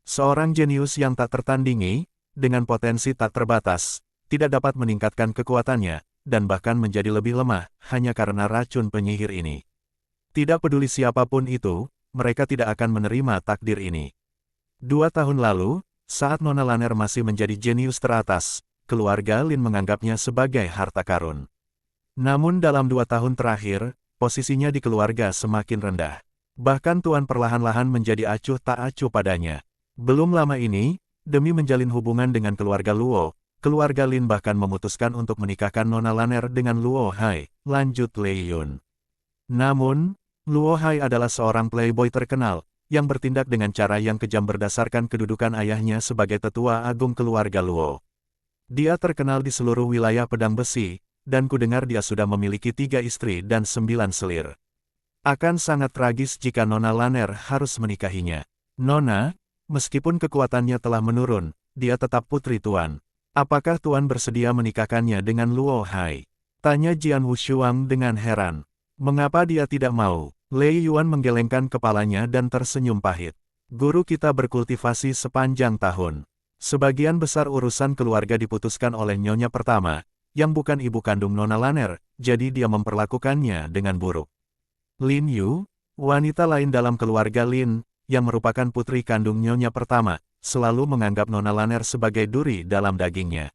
Seorang jenius yang tak tertandingi, dengan potensi tak terbatas, tidak dapat meningkatkan kekuatannya, dan bahkan menjadi lebih lemah, hanya karena racun penyihir ini. Tidak peduli siapapun itu, mereka tidak akan menerima takdir ini. 2 tahun lalu, saat Nona Lanner masih menjadi jenius teratas, keluarga Lin menganggapnya sebagai harta karun. Namun dalam 2 tahun terakhir, posisinya di keluarga semakin rendah. Bahkan Tuan perlahan-lahan menjadi acuh tak acuh padanya. Belum lama ini, demi menjalin hubungan dengan keluarga Luo, keluarga Lin bahkan memutuskan untuk menikahkan Nona Lanner dengan Luo Hai, lanjut Lei Yun. Namun, Luo Hai adalah seorang playboy terkenal, yang bertindak dengan cara yang kejam berdasarkan kedudukan ayahnya sebagai tetua agung keluarga Luo. Dia terkenal di seluruh wilayah pedang besi, dan kudengar dia sudah memiliki 3 istri dan 9 selir. Akan sangat tragis jika Nona Lanner harus menikahinya. Nona, meskipun kekuatannya telah menurun, dia tetap putri Tuan. Apakah Tuan bersedia menikahkannya dengan Luo Hai? Tanya Jian Wushuang dengan heran. Mengapa dia tidak mau? Lei Yuan menggelengkan kepalanya dan tersenyum pahit. Guru kita berkultivasi sepanjang tahun. Sebagian besar urusan keluarga diputuskan oleh nyonya pertama, yang bukan ibu kandung Nona Lanner, jadi dia memperlakukannya dengan buruk. Lin Yu, wanita lain dalam keluarga Lin, yang merupakan putri kandung nyonya pertama, selalu menganggap Nona Lanner sebagai duri dalam dagingnya.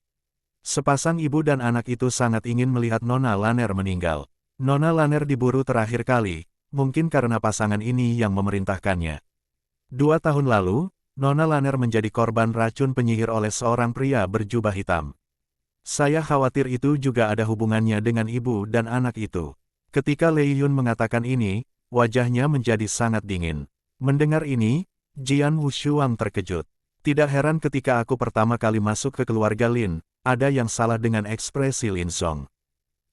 Sepasang ibu dan anak itu sangat ingin melihat Nona Lanner meninggal. Nona Lanner diburu terakhir kali, mungkin karena pasangan ini yang memerintahkannya. 2 tahun lalu, Nona Lanner menjadi korban racun penyihir oleh seorang pria berjubah hitam. Saya khawatir itu juga ada hubungannya dengan ibu dan anak itu. Ketika Lei Yun mengatakan ini, wajahnya menjadi sangat dingin. Mendengar ini, Jian Wushuang terkejut. Tidak heran ketika aku pertama kali masuk ke keluarga Lin, ada yang salah dengan ekspresi Lin Zong.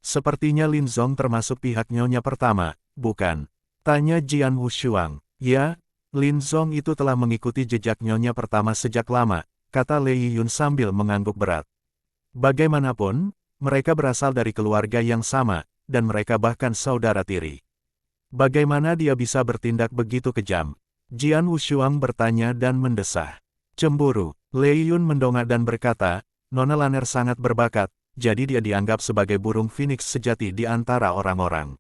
Sepertinya Lin Zong termasuk pihak nyonya pertama, bukan? Tanya Jian Wushuang. Ya, Lin Zong itu telah mengikuti jejak nyonya pertama sejak lama, kata Lei Yun sambil mengangguk berat. Bagaimanapun, mereka berasal dari keluarga yang sama, dan mereka bahkan saudara tiri. Bagaimana dia bisa bertindak begitu kejam? Jian Wushuang bertanya dan mendesah. Cemburu. Lei Yun mendongak dan berkata, Nona Lanner sangat berbakat, jadi dia dianggap sebagai burung phoenix sejati di antara orang-orang.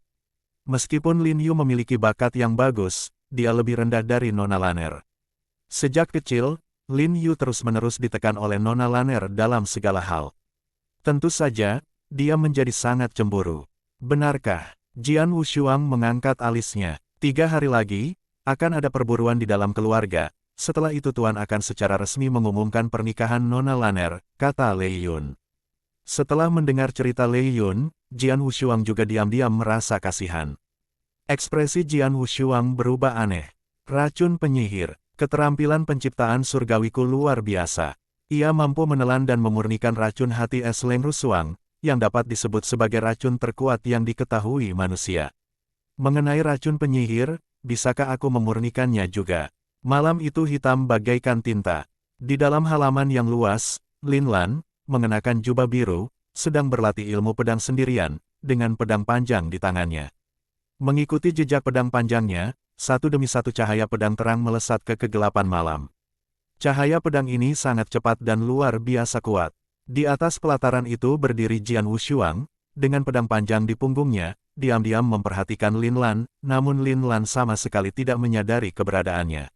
Meskipun Lin Yu memiliki bakat yang bagus, dia lebih rendah dari Nona Lanner. Sejak kecil, Lin Yu terus-menerus ditekan oleh Nona Lanner dalam segala hal. Tentu saja, dia menjadi sangat cemburu. Benarkah? Jian Wushuang mengangkat alisnya. 3 hari lagi, akan ada perburuan di dalam keluarga. Setelah itu Tuan akan secara resmi mengumumkan pernikahan Nona Lanner, kata Lei Yun. Setelah mendengar cerita Lei Yun, Jian Wushuang juga diam-diam merasa kasihan. Ekspresi Jian Wushuang berubah aneh. Racun penyihir, keterampilan penciptaan surgawiku luar biasa. Ia mampu menelan dan memurnikan racun hati es Leng Rusuang, yang dapat disebut sebagai racun terkuat yang diketahui manusia. Mengenai racun penyihir, bisakah aku memurnikannya juga? Malam itu hitam bagaikan tinta. Di dalam halaman yang luas, Lin Lan, mengenakan jubah biru, sedang berlatih ilmu pedang sendirian, dengan pedang panjang di tangannya. Mengikuti jejak pedang panjangnya, satu demi satu cahaya pedang terang melesat ke kegelapan malam. Cahaya pedang ini sangat cepat dan luar biasa kuat. Di atas pelataran itu berdiri Jian Wushuang, dengan pedang panjang di punggungnya, diam-diam memperhatikan Lin Lan, namun Lin Lan sama sekali tidak menyadari keberadaannya.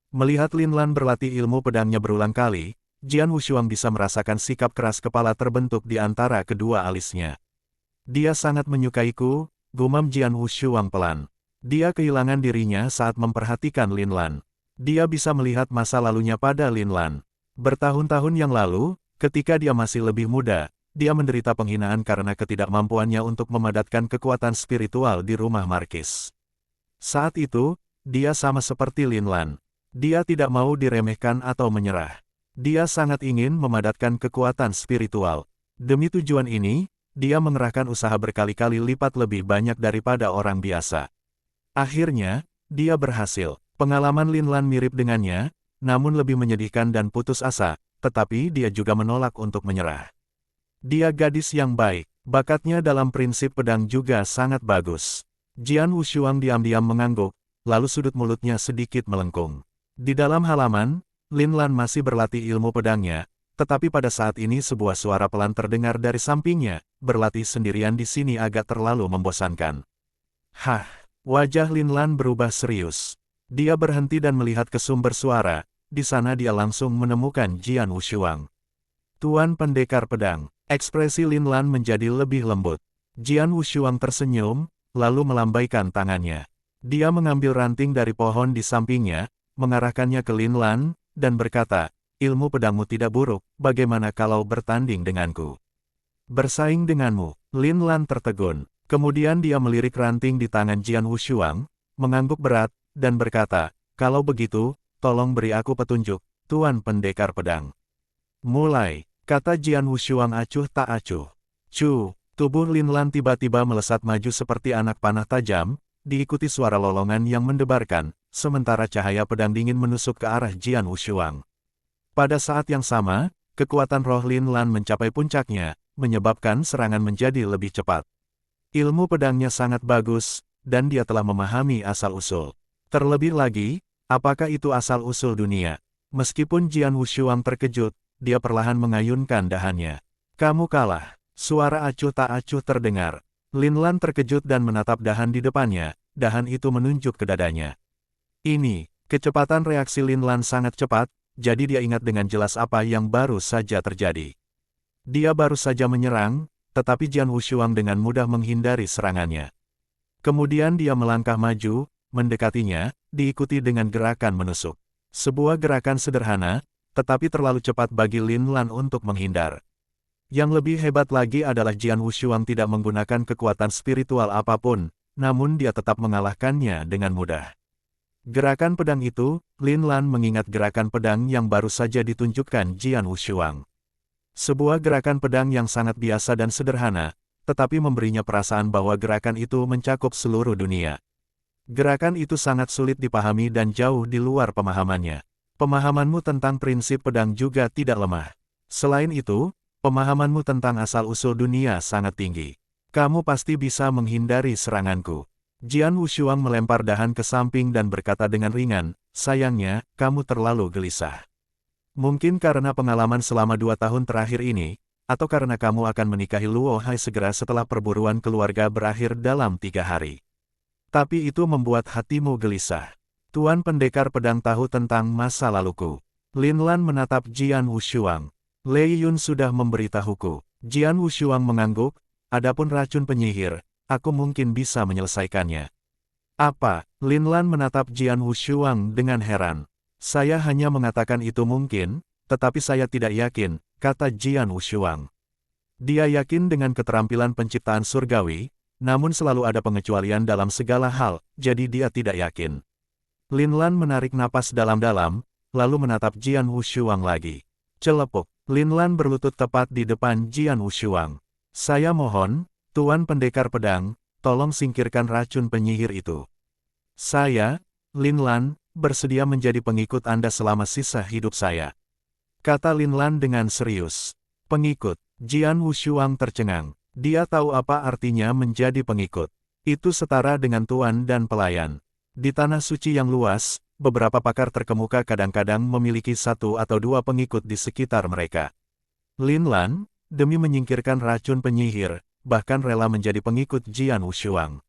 Melihat Lin Lan berlatih ilmu pedangnya berulang kali, Jian Wushuang bisa merasakan sikap keras kepala terbentuk di antara kedua alisnya. Dia sangat menyukaiku, gumam Jian Wushuang pelan. Dia kehilangan dirinya saat memperhatikan Lin Lan. Dia bisa melihat masa lalunya pada Lin Lan. Bertahun-tahun yang lalu, ketika dia masih lebih muda, dia menderita penghinaan karena ketidakmampuannya untuk memadatkan kekuatan spiritual di rumah Markis. Saat itu, dia sama seperti Lin Lan. Dia tidak mau diremehkan atau menyerah. Dia sangat ingin memadatkan kekuatan spiritual. Demi tujuan ini, dia mengerahkan usaha berkali-kali lipat lebih banyak daripada orang biasa. Akhirnya, dia berhasil. Pengalaman Lin Lan mirip dengannya, namun lebih menyedihkan dan putus asa, tetapi dia juga menolak untuk menyerah. Dia gadis yang baik, bakatnya dalam prinsip pedang juga sangat bagus. Jian Wushuang diam-diam mengangguk, lalu sudut mulutnya sedikit melengkung. Di dalam halaman, Lin Lan masih berlatih ilmu pedangnya, tetapi pada saat ini sebuah suara pelan terdengar dari sampingnya, berlatih sendirian di sini agak terlalu membosankan. Hah, wajah Lin Lan berubah serius. Dia berhenti dan melihat ke sumber suara, di sana dia langsung menemukan Jian Wushuang. Tuan Pendekar Pedang, ekspresi Lin Lan menjadi lebih lembut. Jian Wushuang tersenyum, lalu melambaikan tangannya. Dia mengambil ranting dari pohon di sampingnya, mengarahkannya ke Lin Lan, dan berkata, ilmu pedangmu tidak buruk, bagaimana kalau bertanding denganku? Bersaing denganmu, Lin Lan tertegun. Kemudian dia melirik ranting di tangan Jian Wushuang, mengangguk berat, dan berkata, kalau begitu, tolong beri aku petunjuk, Tuan Pendekar Pedang. Mulai, kata Jian Wushuang acuh tak acuh. Tubuh Lin Lan tiba-tiba melesat maju seperti anak panah tajam, diikuti suara lolongan yang mendebarkan, sementara cahaya pedang dingin menusuk ke arah Jian Wushuang. Pada saat yang sama, kekuatan roh Lin Lan mencapai puncaknya, menyebabkan serangan menjadi lebih cepat. Ilmu pedangnya sangat bagus, dan dia telah memahami asal-usul. Terlebih lagi, apakah itu asal-usul dunia? Meskipun Jian Wushuang terkejut, dia perlahan mengayunkan dahannya. Kamu kalah. Suara acuh tak acuh terdengar. Lin Lan terkejut dan menatap dahan di depannya, dahan itu menunjuk ke dadanya. Kecepatan reaksi Lin Lan sangat cepat, jadi dia ingat dengan jelas apa yang baru saja terjadi. Dia baru saja menyerang, tetapi Jian Wushuang dengan mudah menghindari serangannya. Kemudian dia melangkah maju, mendekatinya, diikuti dengan gerakan menusuk. Sebuah gerakan sederhana, tetapi terlalu cepat bagi Lin Lan untuk menghindar. Yang lebih hebat lagi adalah Jian Wushuang tidak menggunakan kekuatan spiritual apapun, namun dia tetap mengalahkannya dengan mudah. Gerakan pedang itu, Lin Lan mengingat gerakan pedang yang baru saja ditunjukkan Jian Wushuang. Sebuah gerakan pedang yang sangat biasa dan sederhana, tetapi memberinya perasaan bahwa gerakan itu mencakup seluruh dunia. Gerakan itu sangat sulit dipahami dan jauh di luar pemahamannya. Pemahamanmu tentang prinsip pedang juga tidak lemah. Selain itu, pemahamanmu tentang asal-usul dunia sangat tinggi. Kamu pasti bisa menghindari seranganku. Jian Wushuang melempar dahan ke samping dan berkata dengan ringan, sayangnya, kamu terlalu gelisah. Mungkin karena pengalaman selama 2 tahun terakhir ini, atau karena kamu akan menikahi Luo Hai segera setelah perburuan keluarga berakhir dalam 3 hari. Tapi itu membuat hatimu gelisah. Tuan Pendekar Pedang tahu tentang masa laluku. Lin Lan menatap Jian Wushuang. Lei Yun sudah memberitahuku. Jian Wushuang mengangguk, adapun racun penyihir, aku mungkin bisa menyelesaikannya. Apa? Lin Lan menatap Jian Wushuang dengan heran. Saya hanya mengatakan itu mungkin, tetapi saya tidak yakin, kata Jian Wushuang. Dia yakin dengan keterampilan penciptaan surgawi, namun selalu ada pengecualian dalam segala hal, jadi dia tidak yakin. Lin Lan menarik napas dalam-dalam, lalu menatap Jian Wushuang lagi. Celepuk. Lin Lan berlutut tepat di depan Jian Wushuang. Saya mohon, Tuan Pendekar Pedang, tolong singkirkan racun penyihir itu. Saya, Lin Lan, bersedia menjadi pengikut Anda selama sisa hidup saya. Kata Lin Lan dengan serius. Pengikut. Jian Wushuang tercengang. Dia tahu apa artinya menjadi pengikut. Itu setara dengan tuan dan pelayan. Di tanah suci yang luas, beberapa pakar terkemuka kadang-kadang memiliki 1 atau 2 pengikut di sekitar mereka. Lin Lan, demi menyingkirkan racun penyihir, bahkan rela menjadi pengikut Jian Wushuang.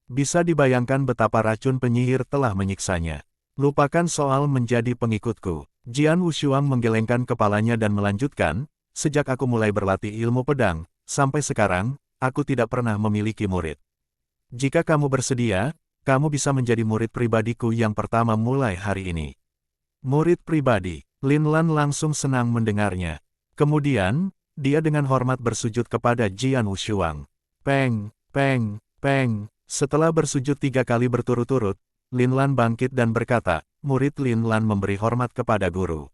Bisa dibayangkan betapa racun penyihir telah menyiksanya. Lupakan soal menjadi pengikutku. Jian Wushuang menggelengkan kepalanya dan melanjutkan, sejak aku mulai berlatih ilmu pedang, sampai sekarang, aku tidak pernah memiliki murid. Jika kamu bersedia, kamu bisa menjadi murid pribadiku yang pertama mulai hari ini. Murid pribadi, Lin Lan langsung senang mendengarnya. Kemudian, dia dengan hormat bersujud kepada Jian Wushuang. Peng, peng, peng. Setelah bersujud 3 kali berturut-turut, Lin Lan bangkit dan berkata, murid Lin Lan memberi hormat kepada guru.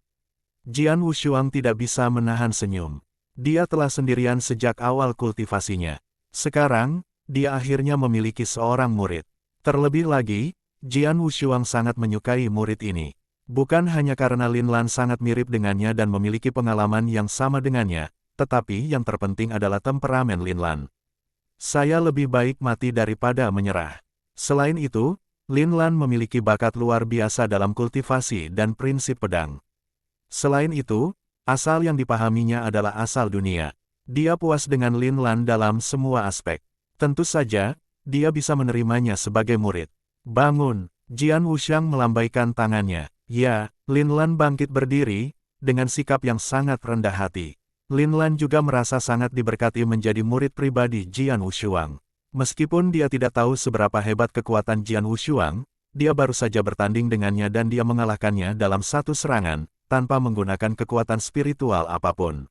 Jian Wushuang tidak bisa menahan senyum. Dia telah sendirian sejak awal kultivasinya. Sekarang, dia akhirnya memiliki seorang murid. Terlebih lagi, Jian Wushuang sangat menyukai murid ini. Bukan hanya karena Lin Lan sangat mirip dengannya dan memiliki pengalaman yang sama dengannya, tetapi yang terpenting adalah temperamen Lin Lan. Saya lebih baik mati daripada menyerah. Selain itu, Lin Lan memiliki bakat luar biasa dalam kultivasi dan prinsip pedang. Selain itu, asal yang dipahaminya adalah asal dunia. Dia puas dengan Lin Lan dalam semua aspek. Tentu saja, dia bisa menerimanya sebagai murid. Bangun, Jian Wushuang melambaikan tangannya. Ya, Lin Lan bangkit berdiri, dengan sikap yang sangat rendah hati. Lin Lan juga merasa sangat diberkati menjadi murid pribadi Jian Wushuang. Meskipun dia tidak tahu seberapa hebat kekuatan Jian Wushuang, dia baru saja bertanding dengannya dan dia mengalahkannya dalam satu serangan, tanpa menggunakan kekuatan spiritual apapun.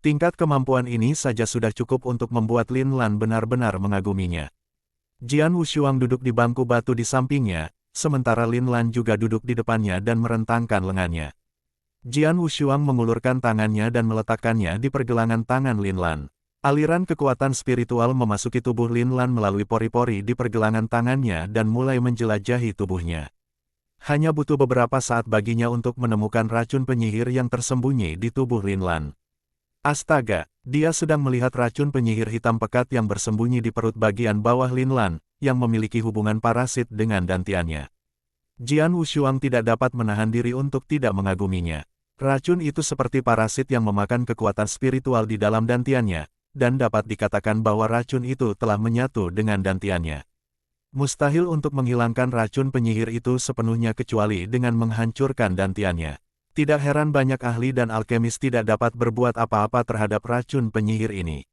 Tingkat kemampuan ini saja sudah cukup untuk membuat Lin Lan benar-benar mengaguminya. Jian Wushuang duduk di bangku batu di sampingnya, sementara Lin Lan juga duduk di depannya dan merentangkan lengannya. Jian Wushuang mengulurkan tangannya dan meletakkannya di pergelangan tangan Lin Lan. Aliran kekuatan spiritual memasuki tubuh Lin Lan melalui pori-pori di pergelangan tangannya dan mulai menjelajahi tubuhnya. Hanya butuh beberapa saat baginya untuk menemukan racun penyihir yang tersembunyi di tubuh Lin Lan. Astaga, dia sedang melihat racun penyihir hitam pekat yang bersembunyi di perut bagian bawah Lin Lan, yang memiliki hubungan parasit dengan dantiannya. Jian Wushuang tidak dapat menahan diri untuk tidak mengaguminya. Racun itu seperti parasit yang memakan kekuatan spiritual di dalam dantiannya, dan dapat dikatakan bahwa racun itu telah menyatu dengan dantiannya. Mustahil untuk menghilangkan racun penyihir itu sepenuhnya kecuali dengan menghancurkan dantiannya. Tidak heran banyak ahli dan alkemis tidak dapat berbuat apa-apa terhadap racun penyihir ini.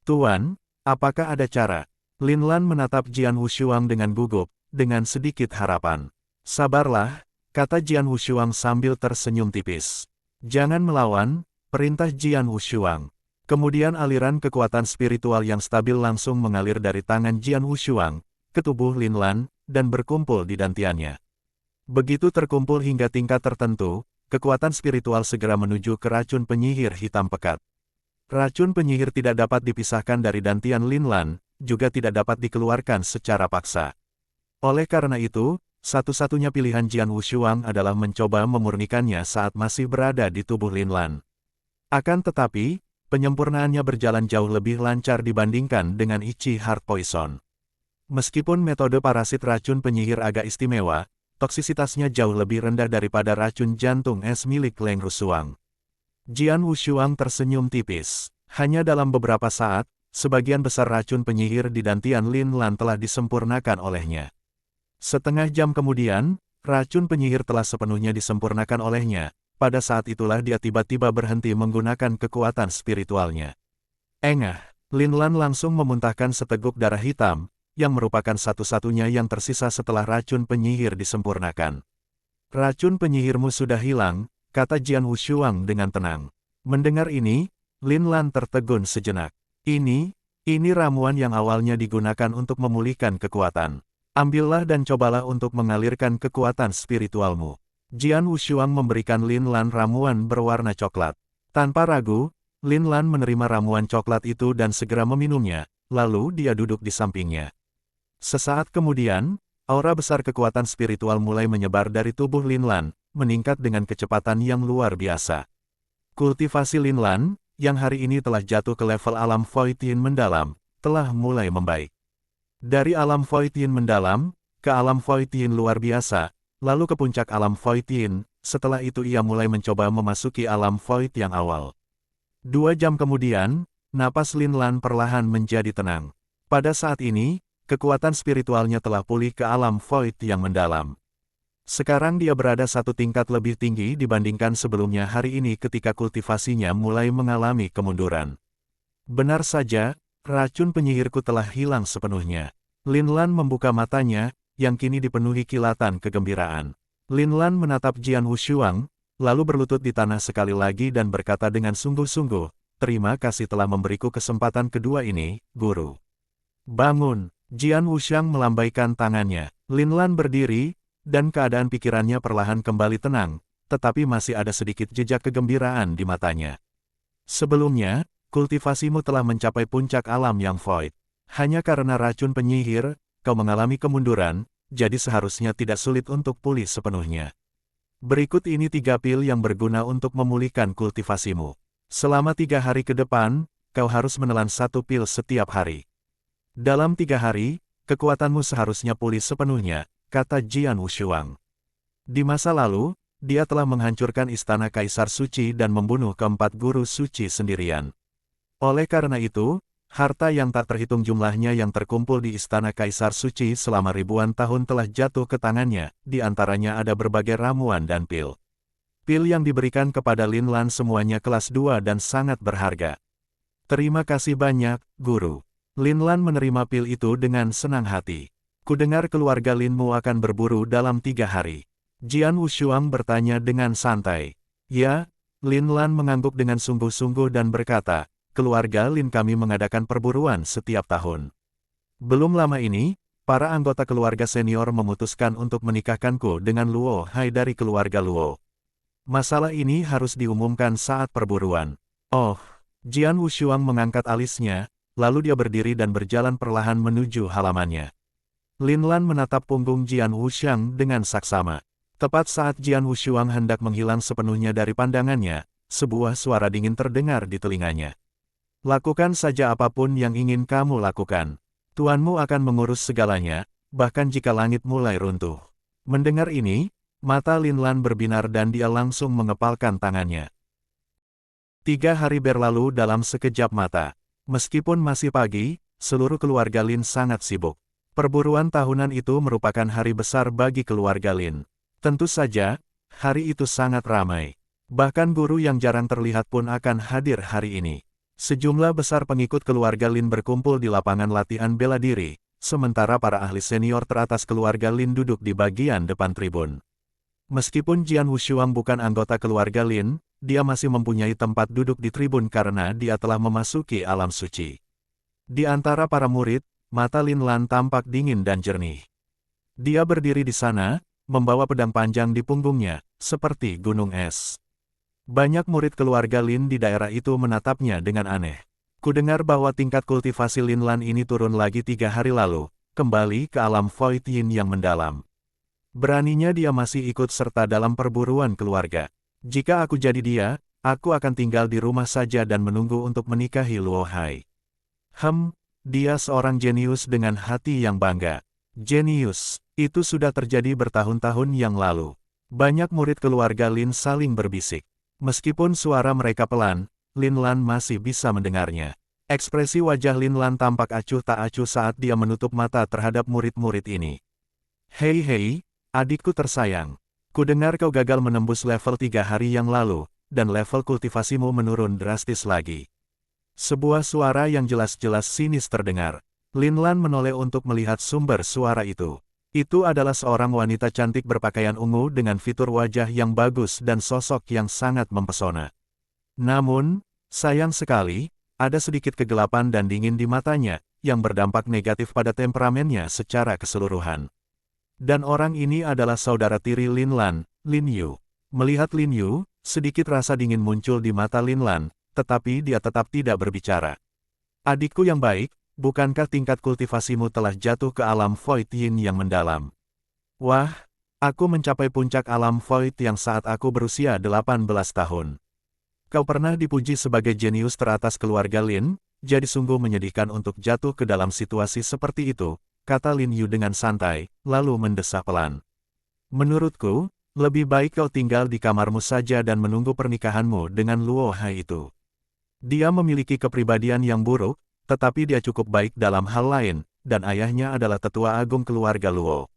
Tuan, apakah ada cara? Lin Lan menatap Jian Wushuang dengan gugup, dengan sedikit harapan. Sabarlah, kata Jian Wushuang sambil tersenyum tipis. Jangan melawan, perintah Jian Wushuang. Kemudian aliran kekuatan spiritual yang stabil langsung mengalir dari tangan Jian Wushuang ke tubuh Lin Lan, dan berkumpul di dantiannya. Begitu terkumpul hingga tingkat tertentu, kekuatan spiritual segera menuju ke racun penyihir hitam pekat. Racun penyihir tidak dapat dipisahkan dari dantian Lin Lan, juga tidak dapat dikeluarkan secara paksa. Oleh karena itu, satu-satunya pilihan Jian Wushuang adalah mencoba memurnikannya saat masih berada di tubuh Lin Lan. Akan tetapi, penyempurnaannya berjalan jauh lebih lancar dibandingkan dengan Ichi Heart Poison. Meskipun metode parasit racun penyihir agak istimewa, toksisitasnya jauh lebih rendah daripada racun jantung es milik Leng Rusuang. Jian Wushuang tersenyum tipis. Hanya dalam beberapa saat, sebagian besar racun penyihir di dantian Lin Lan telah disempurnakan olehnya. Setengah jam kemudian, racun penyihir telah sepenuhnya disempurnakan olehnya. Pada saat itulah dia tiba-tiba berhenti menggunakan kekuatan spiritualnya. Engah, Lin Lan langsung memuntahkan seteguk darah hitam, yang merupakan satu-satunya yang tersisa setelah racun penyihir disempurnakan. Racun penyihirmu sudah hilang, kata Jian Wushuang dengan tenang. Mendengar ini, Lin Lan tertegun sejenak. Ini ramuan yang awalnya digunakan untuk memulihkan kekuatan. Ambillah dan cobalah untuk mengalirkan kekuatan spiritualmu. Jian Wushuang memberikan Lin Lan ramuan berwarna coklat. Tanpa ragu, Lin Lan menerima ramuan coklat itu dan segera meminumnya, lalu dia duduk di sampingnya. Sesaat kemudian, aura besar kekuatan spiritual mulai menyebar dari tubuh Lin Lan, meningkat dengan kecepatan yang luar biasa. Kultivasi Lin Lan, yang hari ini telah jatuh ke level alam Void Yin mendalam, telah mulai membaik. Dari alam Void Yin mendalam, ke alam Void Yin luar biasa, lalu ke puncak alam Void Yin, setelah itu ia mulai mencoba memasuki alam Void yang awal. 2 jam kemudian, napas Lin Lan perlahan menjadi tenang. Pada saat ini, kekuatan spiritualnya telah pulih ke alam Void yang mendalam. Sekarang dia berada satu tingkat lebih tinggi dibandingkan sebelumnya hari ini ketika kultivasinya mulai mengalami kemunduran. Benar saja, racun penyihirku telah hilang sepenuhnya. Lin Lan membuka matanya, yang kini dipenuhi kilatan kegembiraan. Lin Lan menatap Jian Wushuang, lalu berlutut di tanah sekali lagi dan berkata dengan sungguh-sungguh, "Terima kasih telah memberiku kesempatan kedua ini, Guru." "Bangun!" Jian Wushuang melambaikan tangannya. Lin Lan berdiri, dan keadaan pikirannya perlahan kembali tenang, tetapi masih ada sedikit jejak kegembiraan di matanya. "Sebelumnya, kultivasimu telah mencapai puncak alam yang void. Hanya karena racun penyihir, kau mengalami kemunduran, jadi seharusnya tidak sulit untuk pulih sepenuhnya. Berikut ini 3 pil yang berguna untuk memulihkan kultivasimu. Selama 3 hari ke depan, kau harus menelan 1 pil setiap hari. Dalam 3 hari, kekuatanmu seharusnya pulih sepenuhnya," kata Jian Wushuang. Di masa lalu, dia telah menghancurkan istana Kaisar Suci dan membunuh keempat guru suci sendirian. Oleh karena itu, harta yang tak terhitung jumlahnya yang terkumpul di istana Kaisar Suci selama ribuan tahun telah jatuh ke tangannya, di antaranya ada berbagai ramuan dan pil. Pil yang diberikan kepada Lin Lan semuanya kelas 2 dan sangat berharga. "Terima kasih banyak, Guru." Lin Lan menerima pil itu dengan senang hati. "Kudengar keluarga Linmu akan berburu dalam 3 hari. Jian Wushuang bertanya dengan santai. "Ya," Lin Lan mengangguk dengan sungguh-sungguh dan berkata, "Keluarga Lin kami mengadakan perburuan setiap tahun. Belum lama ini, para anggota keluarga senior memutuskan untuk menikahkanku dengan Luo Hai dari keluarga Luo. Masalah ini harus diumumkan saat perburuan." "Oh." Jian Wushuang mengangkat alisnya, lalu dia berdiri dan berjalan perlahan menuju halamannya. Lin Lan menatap punggung Jian Wushuang dengan saksama. Tepat saat Jian Wushuang hendak menghilang sepenuhnya dari pandangannya, sebuah suara dingin terdengar di telinganya. "Lakukan saja apapun yang ingin kamu lakukan. Tuanmu akan mengurus segalanya, bahkan jika langit mulai runtuh." Mendengar ini, mata Lin Lan berbinar dan dia langsung mengepalkan tangannya. 3 hari berlalu dalam sekejap mata. Meskipun masih pagi, seluruh keluarga Lin sangat sibuk. Perburuan tahunan itu merupakan hari besar bagi keluarga Lin. Tentu saja, hari itu sangat ramai. Bahkan guru yang jarang terlihat pun akan hadir hari ini. Sejumlah besar pengikut keluarga Lin berkumpul di lapangan latihan bela diri, sementara para ahli senior teratas keluarga Lin duduk di bagian depan tribun. Meskipun Jian Wushuang bukan anggota keluarga Lin, dia masih mempunyai tempat duduk di tribun karena dia telah memasuki alam suci. Di antara para murid, mata Lin Lan tampak dingin dan jernih. Dia berdiri di sana, membawa pedang panjang di punggungnya, seperti gunung es. Banyak murid keluarga Lin di daerah itu menatapnya dengan aneh. "Kudengar bahwa tingkat kultivasi Lin Lan ini turun lagi 3 hari lalu, kembali ke alam Void Yin yang mendalam. Beraninya dia masih ikut serta dalam perburuan keluarga. Jika aku jadi dia, aku akan tinggal di rumah saja dan menunggu untuk menikahi Luo Hai." Dia seorang jenius dengan hati yang bangga. Jenius, itu sudah terjadi bertahun-tahun yang lalu. Banyak murid keluarga Lin saling berbisik. Meskipun suara mereka pelan, Lin Lan masih bisa mendengarnya. Ekspresi wajah Lin Lan tampak acuh tak acuh saat dia menutup mata terhadap murid-murid ini. Hei, adikku tersayang. Kudengar kau gagal menembus level 3 hari yang lalu, dan level kultivasimu menurun drastis lagi." Sebuah suara yang jelas-jelas sinis terdengar. Lin Lan menoleh untuk melihat sumber suara itu. Itu adalah seorang wanita cantik berpakaian ungu dengan fitur wajah yang bagus dan sosok yang sangat mempesona. Namun, sayang sekali, ada sedikit kegelapan dan dingin di matanya, yang berdampak negatif pada temperamennya secara keseluruhan. Dan orang ini adalah saudara tiri Lin Lan, Lin Yu. Melihat Lin Yu, sedikit rasa dingin muncul di mata Lin Lan, tetapi dia tetap tidak berbicara. "Adikku yang baik, bukankah tingkat kultivasimu telah jatuh ke alam Void Yin yang mendalam?" "Wah, aku mencapai puncak alam Void yang saat aku berusia 18 tahun. Kau pernah dipuji sebagai jenius teratas keluarga Lin, jadi sungguh menyedihkan untuk jatuh ke dalam situasi seperti itu," kata Lin Yu dengan santai, lalu mendesah pelan. "Menurutku, lebih baik kau tinggal di kamarmu saja dan menunggu pernikahanmu dengan Luo Hai itu. Dia memiliki kepribadian yang buruk, tetapi dia cukup baik dalam hal lain, dan ayahnya adalah tetua agung keluarga Luo.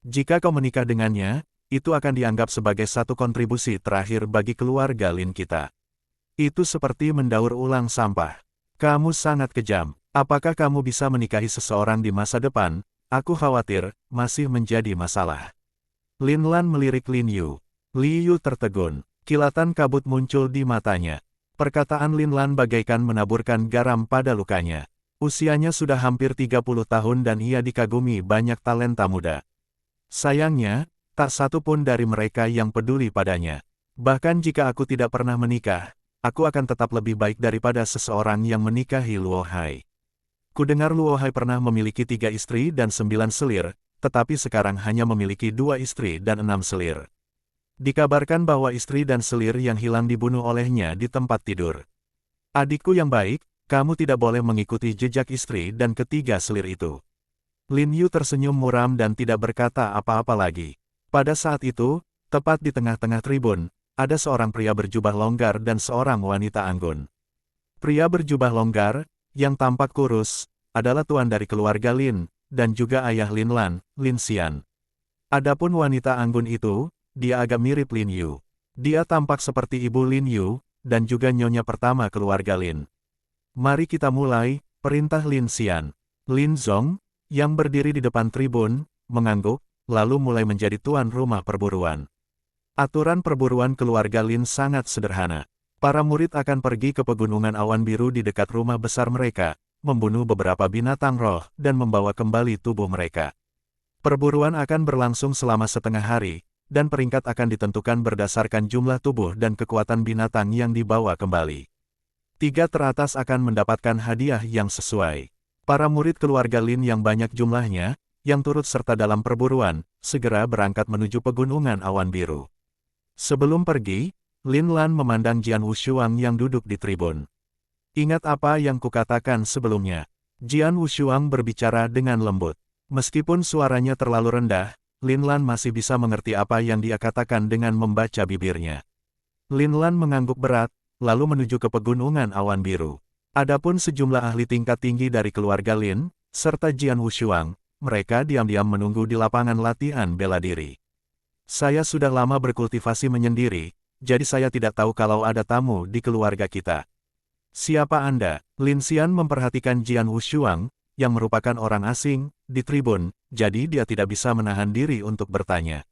Jika kau menikah dengannya, itu akan dianggap sebagai satu kontribusi terakhir bagi keluarga Lin kita. Itu seperti mendaur ulang sampah. Kamu sangat kejam. Apakah kamu bisa menikahi seseorang di masa depan? Aku khawatir, masih menjadi masalah. Lin Lan melirik Lin Yu. Li Yu tertegun. Kilatan kabut muncul di matanya. Perkataan Lin Lan bagaikan menaburkan garam pada lukanya. Usianya sudah hampir 30 tahun dan ia dikagumi banyak talenta muda. Sayangnya, tak satu pun dari mereka yang peduli padanya. Bahkan jika aku tidak pernah menikah, aku akan tetap lebih baik daripada seseorang yang menikahi Luo Hai. Kudengar Luo Hai pernah memiliki 3 istri dan 9 selir, tetapi sekarang hanya memiliki 2 istri dan 6 selir. Dikabarkan bahwa istri dan selir yang hilang dibunuh olehnya di tempat tidur. Adikku yang baik, kamu tidak boleh mengikuti jejak istri dan ketiga selir itu. Lin Yu tersenyum muram dan tidak berkata apa-apa lagi. Pada saat itu, tepat di tengah-tengah tribun, ada seorang pria berjubah longgar dan seorang wanita anggun. Pria berjubah longgar, yang tampak kurus, adalah tuan dari keluarga Lin, dan juga ayah Lin Lan, Lin Xian. Adapun wanita anggun itu, dia agak mirip Lin Yu. Dia tampak seperti ibu Lin Yu, dan juga nyonya pertama keluarga Lin. Mari kita mulai, perintah Lin Xian. Lin Zong, yang berdiri di depan tribun, mengangguk, lalu mulai menjadi tuan rumah perburuan. Aturan perburuan keluarga Lin sangat sederhana. Para murid akan pergi ke pegunungan awan biru di dekat rumah besar mereka, membunuh beberapa binatang roh, dan membawa kembali tubuh mereka. Perburuan akan berlangsung selama setengah hari, dan peringkat akan ditentukan berdasarkan jumlah tubuh dan kekuatan binatang yang dibawa kembali. 3 teratas akan mendapatkan hadiah yang sesuai. Para murid keluarga Lin yang banyak jumlahnya, yang turut serta dalam perburuan, segera berangkat menuju pegunungan awan biru. Sebelum pergi, Lin Lan memandang Jian Wushuang yang duduk di tribun. Ingat apa yang kukatakan sebelumnya. Jian Wushuang berbicara dengan lembut. Meskipun suaranya terlalu rendah, Lin Lan masih bisa mengerti apa yang dia katakan dengan membaca bibirnya. Lin Lan mengangguk berat, lalu menuju ke pegunungan awan biru. Adapun sejumlah ahli tingkat tinggi dari keluarga Lin, serta Jian Wushuang, mereka diam-diam menunggu di lapangan latihan bela diri. Saya sudah lama berkultivasi menyendiri, jadi saya tidak tahu kalau ada tamu di keluarga kita. Siapa Anda? Lin Xian memperhatikan Jian Wushuang, yang merupakan orang asing, di tribun, jadi dia tidak bisa menahan diri untuk bertanya.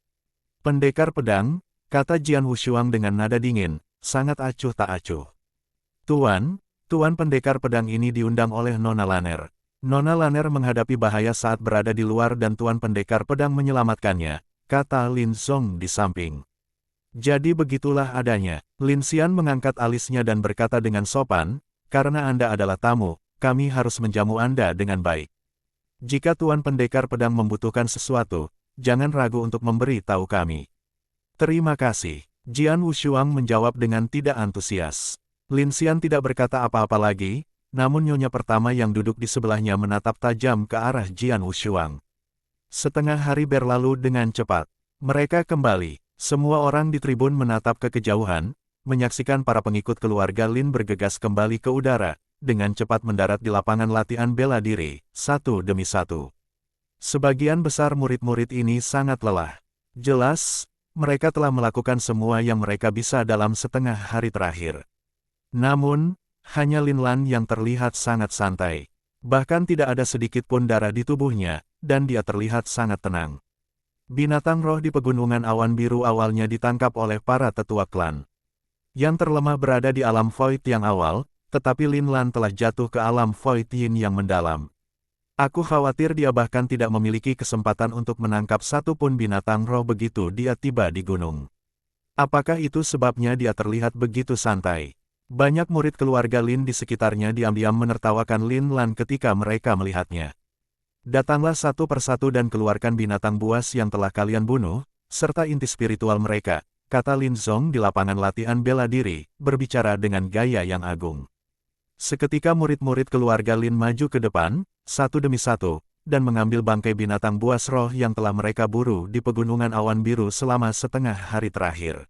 Pendekar pedang, kata Jian Wushuang dengan nada dingin, sangat acuh tak acuh. Tuan pendekar pedang ini diundang oleh Nona Laner. Nona Laner menghadapi bahaya saat berada di luar dan Tuan pendekar pedang menyelamatkannya, kata Lin Zong di samping. Jadi begitulah adanya. Lin Xian mengangkat alisnya dan berkata dengan sopan, karena Anda adalah tamu, kami harus menjamu Anda dengan baik. Jika Tuan pendekar pedang membutuhkan sesuatu, jangan ragu untuk memberi tahu kami. Terima kasih. Jian Wushuang menjawab dengan tidak antusias. Lin Xian tidak berkata apa-apa lagi, namun nyonya pertama yang duduk di sebelahnya menatap tajam ke arah Jian Wushuang. Setengah hari berlalu dengan cepat. Mereka kembali. Semua orang di tribun menatap ke kejauhan, menyaksikan para pengikut keluarga Lin bergegas kembali ke udara, dengan cepat mendarat di lapangan latihan bela diri, satu demi satu. Sebagian besar murid-murid ini sangat lelah. Jelas, mereka telah melakukan semua yang mereka bisa dalam setengah hari terakhir. Namun, hanya Lin Lan yang terlihat sangat santai. Bahkan tidak ada sedikit pun darah di tubuhnya, dan dia terlihat sangat tenang. Binatang roh di pegunungan awan biru awalnya ditangkap oleh para tetua klan. Yang terlemah berada di alam void yang awal, tetapi Lin Lan telah jatuh ke alam void yin yang mendalam. Aku khawatir dia bahkan tidak memiliki kesempatan untuk menangkap satu pun binatang roh begitu dia tiba di gunung. Apakah itu sebabnya dia terlihat begitu santai? Banyak murid keluarga Lin di sekitarnya diam-diam menertawakan Lin Lan ketika mereka melihatnya. Datanglah satu persatu dan keluarkan binatang buas yang telah kalian bunuh, serta inti spiritual mereka, kata Lin Zong di lapangan latihan bela diri, berbicara dengan gaya yang agung. Seketika murid-murid keluarga Lin maju ke depan, satu demi satu, dan mengambil bangkai binatang buas roh yang telah mereka buru di pegunungan awan biru selama setengah hari terakhir.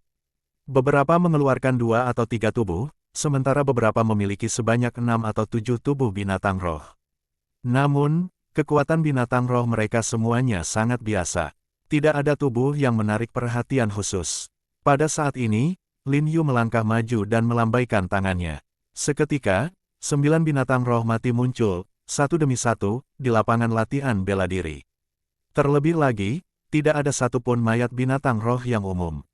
Beberapa mengeluarkan 2 atau 3 tubuh, sementara beberapa memiliki sebanyak 6 atau 7 tubuh binatang roh. Namun, kekuatan binatang roh mereka semuanya sangat biasa. Tidak ada tubuh yang menarik perhatian khusus. Pada saat ini, Lin Yu melangkah maju dan melambaikan tangannya. Seketika, 9 binatang roh mati muncul, satu demi satu, di lapangan latihan bela diri. Terlebih lagi, tidak ada satupun mayat binatang roh yang umum.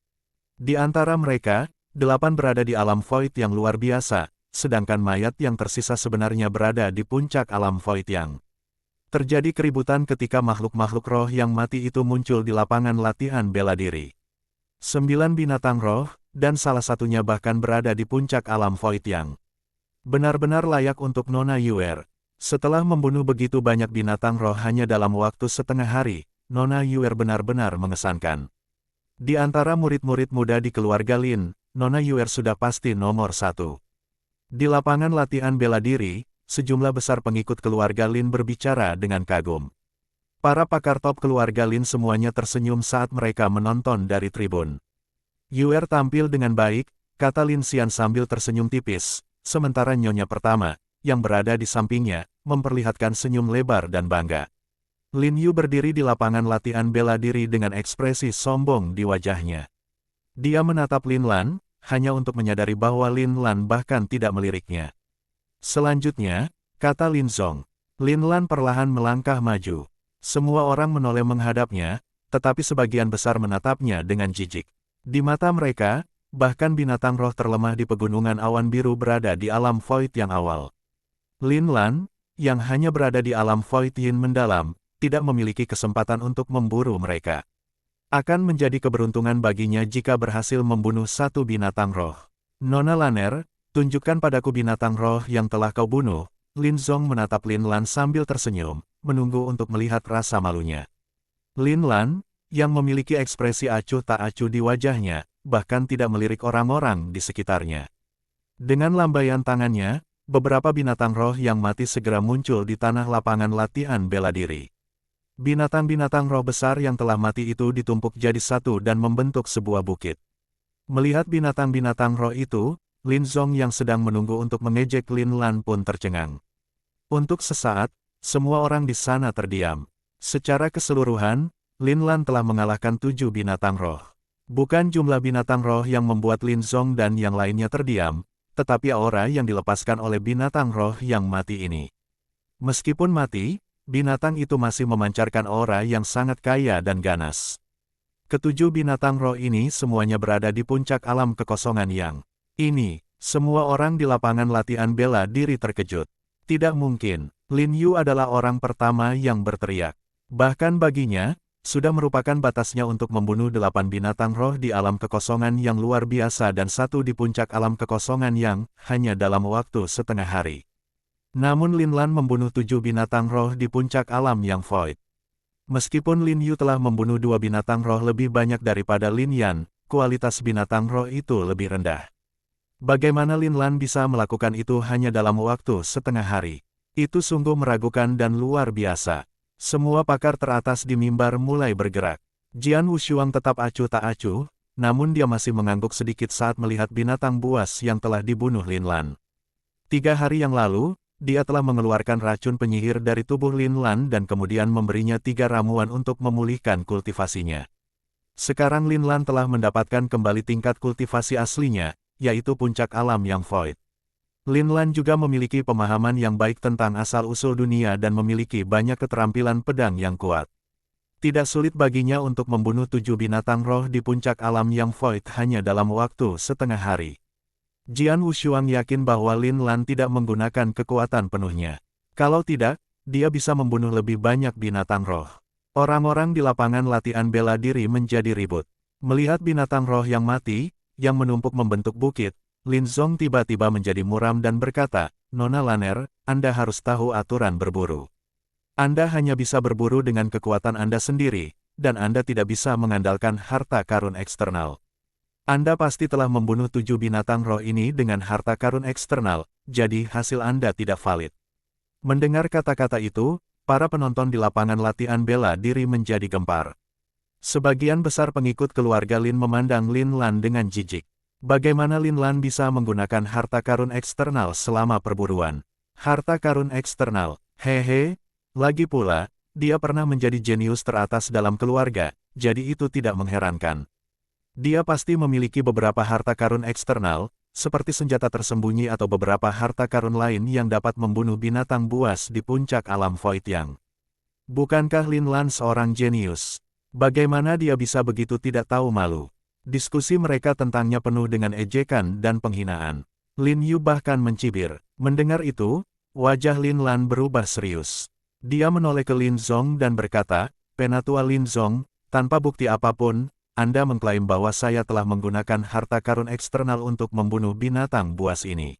Di antara mereka, 8 berada di alam void yang luar biasa, sedangkan mayat yang tersisa sebenarnya berada di puncak alam void yang. Terjadi keributan ketika makhluk-makhluk roh yang mati itu muncul di lapangan latihan bela diri. 9 binatang roh, dan salah satunya bahkan berada di puncak alam void yang. Benar-benar layak untuk Nona Yuer. Setelah membunuh begitu banyak binatang roh hanya dalam waktu setengah hari, Nona Yuer benar-benar mengesankan. Di antara murid-murid muda di keluarga Lin, Nona Yuer sudah pasti nomor 1. Di lapangan latihan bela diri, sejumlah besar pengikut keluarga Lin berbicara dengan kagum. Para pakar top keluarga Lin semuanya tersenyum saat mereka menonton dari tribun. Yuer tampil dengan baik, kata Lin Xian sambil tersenyum tipis, sementara nyonya pertama, yang berada di sampingnya, memperlihatkan senyum lebar dan bangga. Lin Yu berdiri di lapangan latihan bela diri dengan ekspresi sombong di wajahnya. Dia menatap Lin Lan, hanya untuk menyadari bahwa Lin Lan bahkan tidak meliriknya. Selanjutnya, kata Lin Zong, Lin Lan perlahan melangkah maju. Semua orang menoleh menghadapnya, tetapi sebagian besar menatapnya dengan jijik. Di mata mereka, bahkan binatang roh terlemah di pegunungan awan biru berada di alam void yang awal. Lin Lan, yang hanya berada di alam void yin mendalam, tidak memiliki kesempatan untuk memburu mereka. Akan menjadi keberuntungan baginya jika berhasil membunuh satu binatang roh. Nona Laner, tunjukkan padaku binatang roh yang telah kau bunuh. Lin Zong menatap Lin Lan sambil tersenyum, menunggu untuk melihat rasa malunya. Lin Lan, yang memiliki ekspresi acuh tak acuh di wajahnya, bahkan tidak melirik orang-orang di sekitarnya. Dengan lambaian tangannya, beberapa binatang roh yang mati segera muncul di tanah lapangan latihan bela diri. Binatang-binatang roh besar yang telah mati itu ditumpuk jadi satu dan membentuk sebuah bukit. Melihat binatang-binatang roh itu, Lin Zong yang sedang menunggu untuk mengejek Lin Lan pun tercengang. Untuk sesaat, semua orang di sana terdiam. Secara keseluruhan, Lin Lan telah mengalahkan 7 binatang roh. Bukan jumlah binatang roh yang membuat Lin Zong dan yang lainnya terdiam, tetapi aura yang dilepaskan oleh binatang roh yang mati ini. Meskipun mati, binatang itu masih memancarkan aura yang sangat kaya dan ganas. Ketujuh binatang roh ini semuanya berada di puncak alam kekosongan yang. Ini, semua orang di lapangan latihan bela diri terkejut. Tidak mungkin, Lin Yu adalah orang pertama yang berteriak. Bahkan baginya, sudah merupakan batasnya untuk membunuh 8 binatang roh di alam kekosongan yang luar biasa dan satu di puncak alam kekosongan yang, hanya dalam waktu setengah hari. Namun Lin Lan membunuh 7 binatang roh di puncak alam yang void. Meskipun Lin Yu telah membunuh 2 binatang roh lebih banyak daripada Lin Yan, kualitas binatang roh itu lebih rendah. Bagaimana Lin Lan bisa melakukan itu hanya dalam waktu setengah hari? Itu sungguh meragukan dan luar biasa. Semua pakar teratas di mimbar mulai bergerak. Jian Wushuang tetap acuh tak acuh, namun dia masih mengangguk sedikit saat melihat binatang buas yang telah dibunuh Lin Lan. 3 hari yang lalu, dia telah mengeluarkan racun penyihir dari tubuh Lin Lan dan kemudian memberinya 3 ramuan untuk memulihkan kultivasinya. Sekarang Lin Lan telah mendapatkan kembali tingkat kultivasi aslinya, yaitu puncak alam yang void. Lin Lan juga memiliki pemahaman yang baik tentang asal-usul dunia dan memiliki banyak keterampilan pedang yang kuat. Tidak sulit baginya untuk membunuh 7 binatang roh di puncak alam yang void hanya dalam waktu setengah hari. Jian Wushuang yakin bahwa Lin Lan tidak menggunakan kekuatan penuhnya. Kalau tidak, dia bisa membunuh lebih banyak binatang roh. Orang-orang di lapangan latihan bela diri menjadi ribut. Melihat binatang roh yang mati, yang menumpuk membentuk bukit, Lin Zong tiba-tiba menjadi muram dan berkata, Nona Laner, Anda harus tahu aturan berburu. Anda hanya bisa berburu dengan kekuatan Anda sendiri, dan Anda tidak bisa mengandalkan harta karun eksternal. Anda pasti telah membunuh 7 binatang roh ini dengan harta karun eksternal, jadi hasil Anda tidak valid. Mendengar kata-kata itu, para penonton di lapangan latihan bela diri menjadi gempar. Sebagian besar pengikut keluarga Lin memandang Lin Lan dengan jijik. Bagaimana Lin Lan bisa menggunakan harta karun eksternal selama perburuan? Harta karun eksternal, hehe. Lagi pula, Dia pernah menjadi jenius teratas dalam keluarga, jadi itu tidak mengherankan. Dia pasti memiliki beberapa harta karun eksternal, seperti senjata tersembunyi atau beberapa harta karun lain yang dapat membunuh binatang buas di puncak alam Void Yang. Bukankah Lin Lan seorang jenius? Bagaimana dia bisa begitu tidak tahu malu? Diskusi mereka tentangnya penuh dengan ejekan dan penghinaan. Lin Yu bahkan mencibir. Mendengar itu, wajah Lin Lan berubah serius. Dia menoleh ke Lin Zong dan berkata, "Penatua Lin Zong, tanpa bukti apapun, Anda mengklaim bahwa saya telah menggunakan harta karun eksternal untuk membunuh binatang buas ini.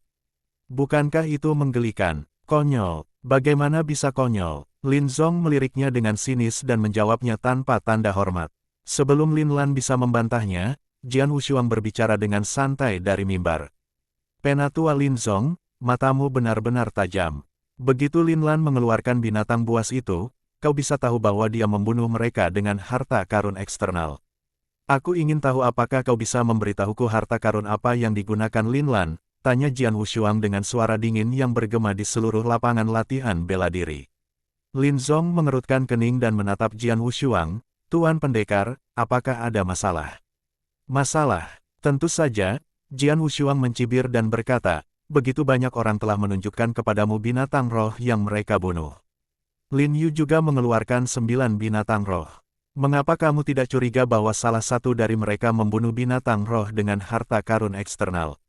Bukankah itu menggelikan? Konyol. Bagaimana bisa konyol?" Lin Zong meliriknya dengan sinis dan menjawabnya tanpa tanda hormat. Sebelum Lin Lan bisa membantahnya, Jian Wushuang berbicara dengan santai dari mimbar. "Penatua Lin Zong, matamu benar-benar tajam. Begitu Lin Lan mengeluarkan binatang buas itu, kau bisa tahu bahwa dia membunuh mereka dengan harta karun eksternal. Aku ingin tahu apakah kau bisa memberitahuku harta karun apa yang digunakan Lin Lan?" tanya Jian Wushuang dengan suara dingin yang bergema di seluruh lapangan latihan bela diri. Lin Zong mengerutkan kening dan menatap Jian Wushuang. "Tuan Pendekar, apakah ada masalah?" "Masalah? Tentu saja." Jian Wushuang mencibir dan berkata, "Begitu banyak orang telah menunjukkan kepadamu binatang roh yang mereka bunuh. Lin Yu juga mengeluarkan 9 binatang roh. Mengapa kamu tidak curiga bahwa salah satu dari mereka membunuh binatang roh dengan harta karun eksternal?"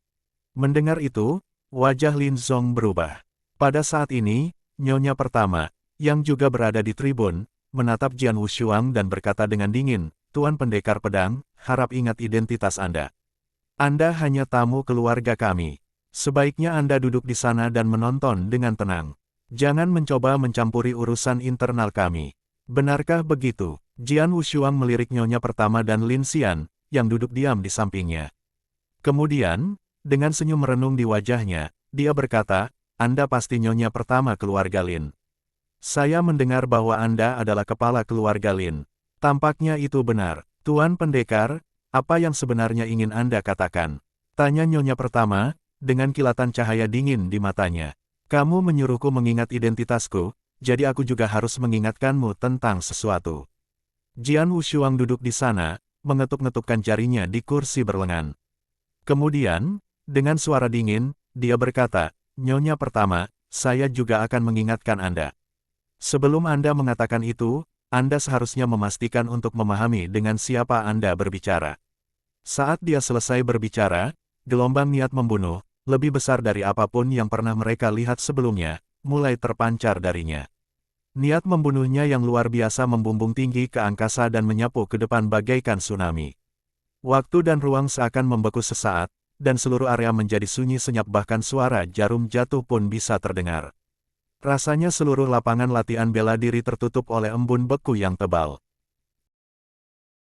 Mendengar itu, wajah Lin Zong berubah. Pada saat ini, nyonya pertama, yang juga berada di tribun, menatap Jian Wushuang dan berkata dengan dingin, "Tuan Pendekar Pedang, harap ingat identitas Anda. Anda hanya tamu keluarga kami. Sebaiknya Anda duduk di sana dan menonton dengan tenang. Jangan mencoba mencampuri urusan internal kami." "Benarkah begitu?" Jian Wushuang melirik nyonya pertama dan Lin Xian, yang duduk diam di sampingnya. Kemudian, dengan senyum merenung di wajahnya, dia berkata, "Anda pasti nyonya pertama keluarga Lin. Saya mendengar bahwa Anda adalah kepala keluarga Lin. Tampaknya itu benar. Tuan Pendekar, apa yang sebenarnya ingin Anda katakan?" tanya nyonya pertama, dengan kilatan cahaya dingin di matanya. "Kamu menyuruhku mengingat identitasku, jadi aku juga harus mengingatkanmu tentang sesuatu." Jian Wushuang duduk di sana, mengetuk-ngetukkan jarinya di kursi berlengan. Kemudian, dengan suara dingin, dia berkata, "Nyonya pertama, saya juga akan mengingatkan Anda. Sebelum Anda mengatakan itu, Anda seharusnya memastikan untuk memahami dengan siapa Anda berbicara." Saat dia selesai berbicara, gelombang niat membunuh, lebih besar dari apapun yang pernah mereka lihat sebelumnya, mulai terpancar darinya. Niat membunuhnya yang luar biasa membumbung tinggi ke angkasa dan menyapu ke depan bagaikan tsunami. Waktu dan ruang seakan membeku sesaat, dan seluruh area menjadi sunyi senyap bahkan suara jarum jatuh pun bisa terdengar. Rasanya seluruh lapangan latihan bela diri tertutup oleh embun beku yang tebal.